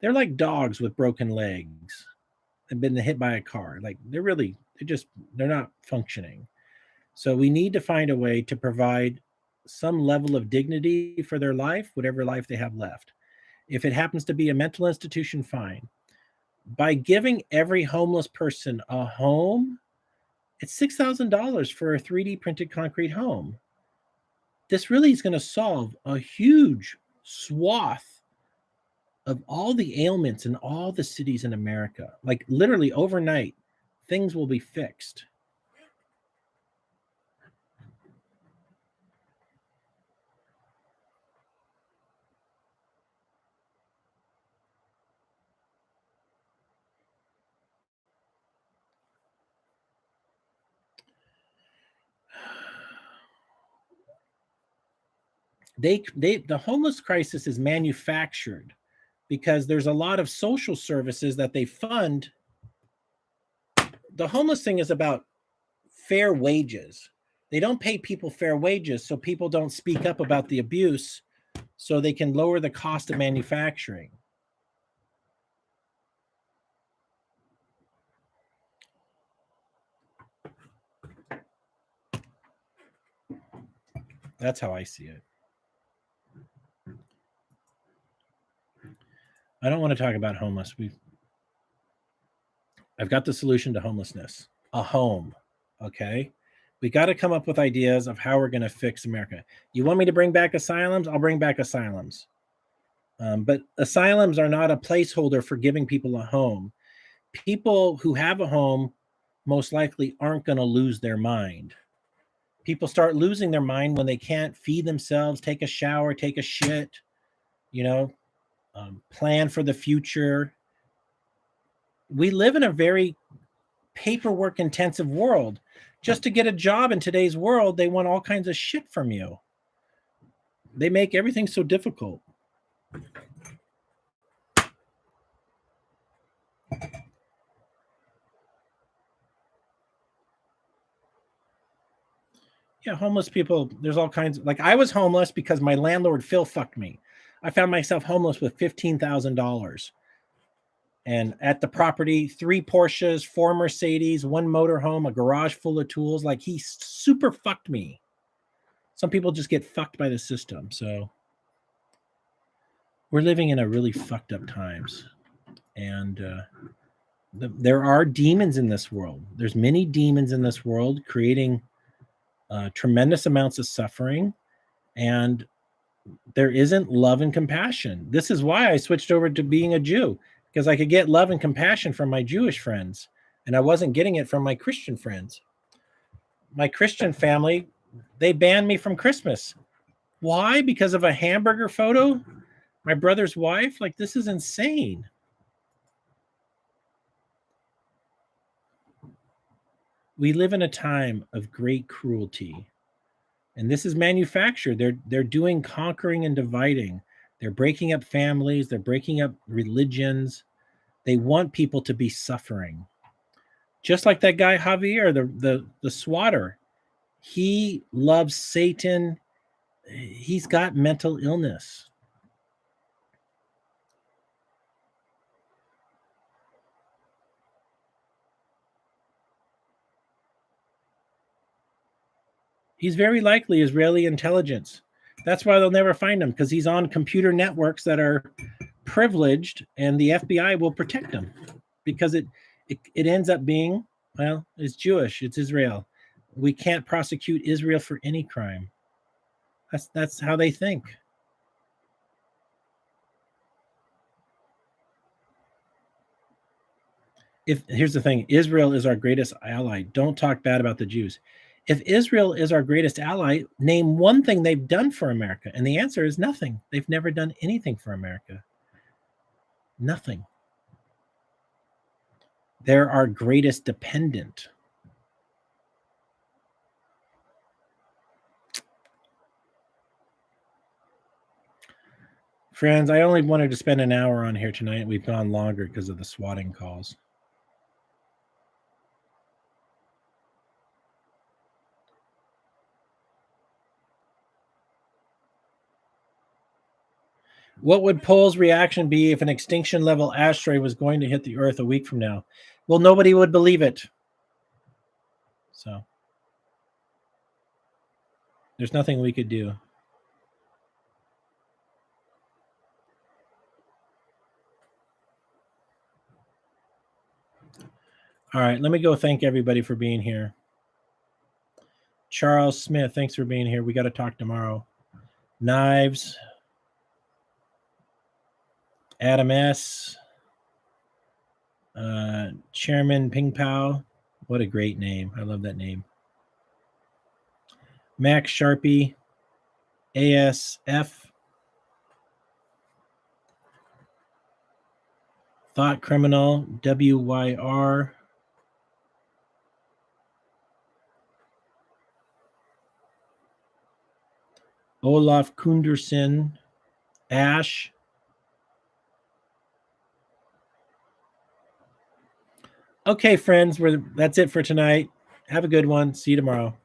like dogs with broken legs. They've been hit by a car. Like they're not functioning. So we need to find a way to provide some level of dignity for their life, whatever life they have left. If it happens to be a mental institution, fine. By giving every homeless person a home, it's $6,000 for a 3D printed concrete home. This really is going to solve a huge swath of all the ailments in all the cities in America. Like literally overnight, things will be fixed. The homeless crisis is manufactured because there's a lot of social services that they fund. The homeless thing is about fair wages. They don't pay people fair wages, so people don't speak up about the abuse, so they can lower the cost of manufacturing. That's how I see it. I don't want to talk about homeless. I've got the solution to homelessness: a home. Okay, we got to come up with ideas of how we're going to fix America. You want me to bring back asylums? I'll bring back asylums. But asylums are not a placeholder for giving people a home. People who have a home most likely aren't going to lose their mind. People start losing their mind when they can't feed themselves, take a shower, take a shit, plan for the future. We live in a very paperwork intensive world. Just to get a job in today's world, they want all kinds of shit from you. They make everything so difficult. Yeah, homeless people, there's all kinds. Like I was homeless because my landlord Phil fucked me. I found myself homeless with $15,000. And at the property, 3 Porsches, 4 Mercedes, 1 motorhome, a garage full of tools. Like he super fucked me. Some people just get fucked by the system. So we're living in a really fucked up times. And there are demons in this world. There's many demons in this world creating tremendous amounts of suffering. And there isn't love and compassion. This is why I switched over to being a Jew, because I could get love and compassion from my Jewish friends, and I wasn't getting it from my Christian friends. My Christian family, they banned me from Christmas. Why? Because of a hamburger photo? My brother's wife? Like, this is insane. We live in a time of great cruelty. And this is manufactured. They're doing conquering and dividing. They're breaking up families. They're breaking up religions. They want people to be suffering. Just like that guy Javier, the swatter. He loves Satan. He's got mental illness. He's very likely Israeli intelligence. That's why they'll never find him, because he's on computer networks that are privileged, and the FBI will protect him because it ends up being, well, it's Jewish, it's Israel. We can't prosecute Israel for any crime. That's how they think. Here's the thing, Israel is our greatest ally. Don't talk bad about the Jews. If Israel is our greatest ally, name one thing they've done for America. And the answer is nothing. They've never done anything for America. Nothing. They're our greatest dependent. Friends, I only wanted to spend an hour on here tonight. We've gone longer because of the swatting calls. What would Pohl's reaction be if an extinction level asteroid was going to hit the Earth a week from now? Well, nobody would believe it. So there's nothing we could do. All right, let me go thank everybody for being here. Charles Smith, thanks for being here. We got to talk tomorrow. Knives. Adam S. Chairman Ping Pao. What a great name. I love that name. Max Sharpie. ASF. Thought Criminal. WYR. Olaf Kunderson. Ash. Okay, friends, that's it for tonight. Have a good one. See you tomorrow.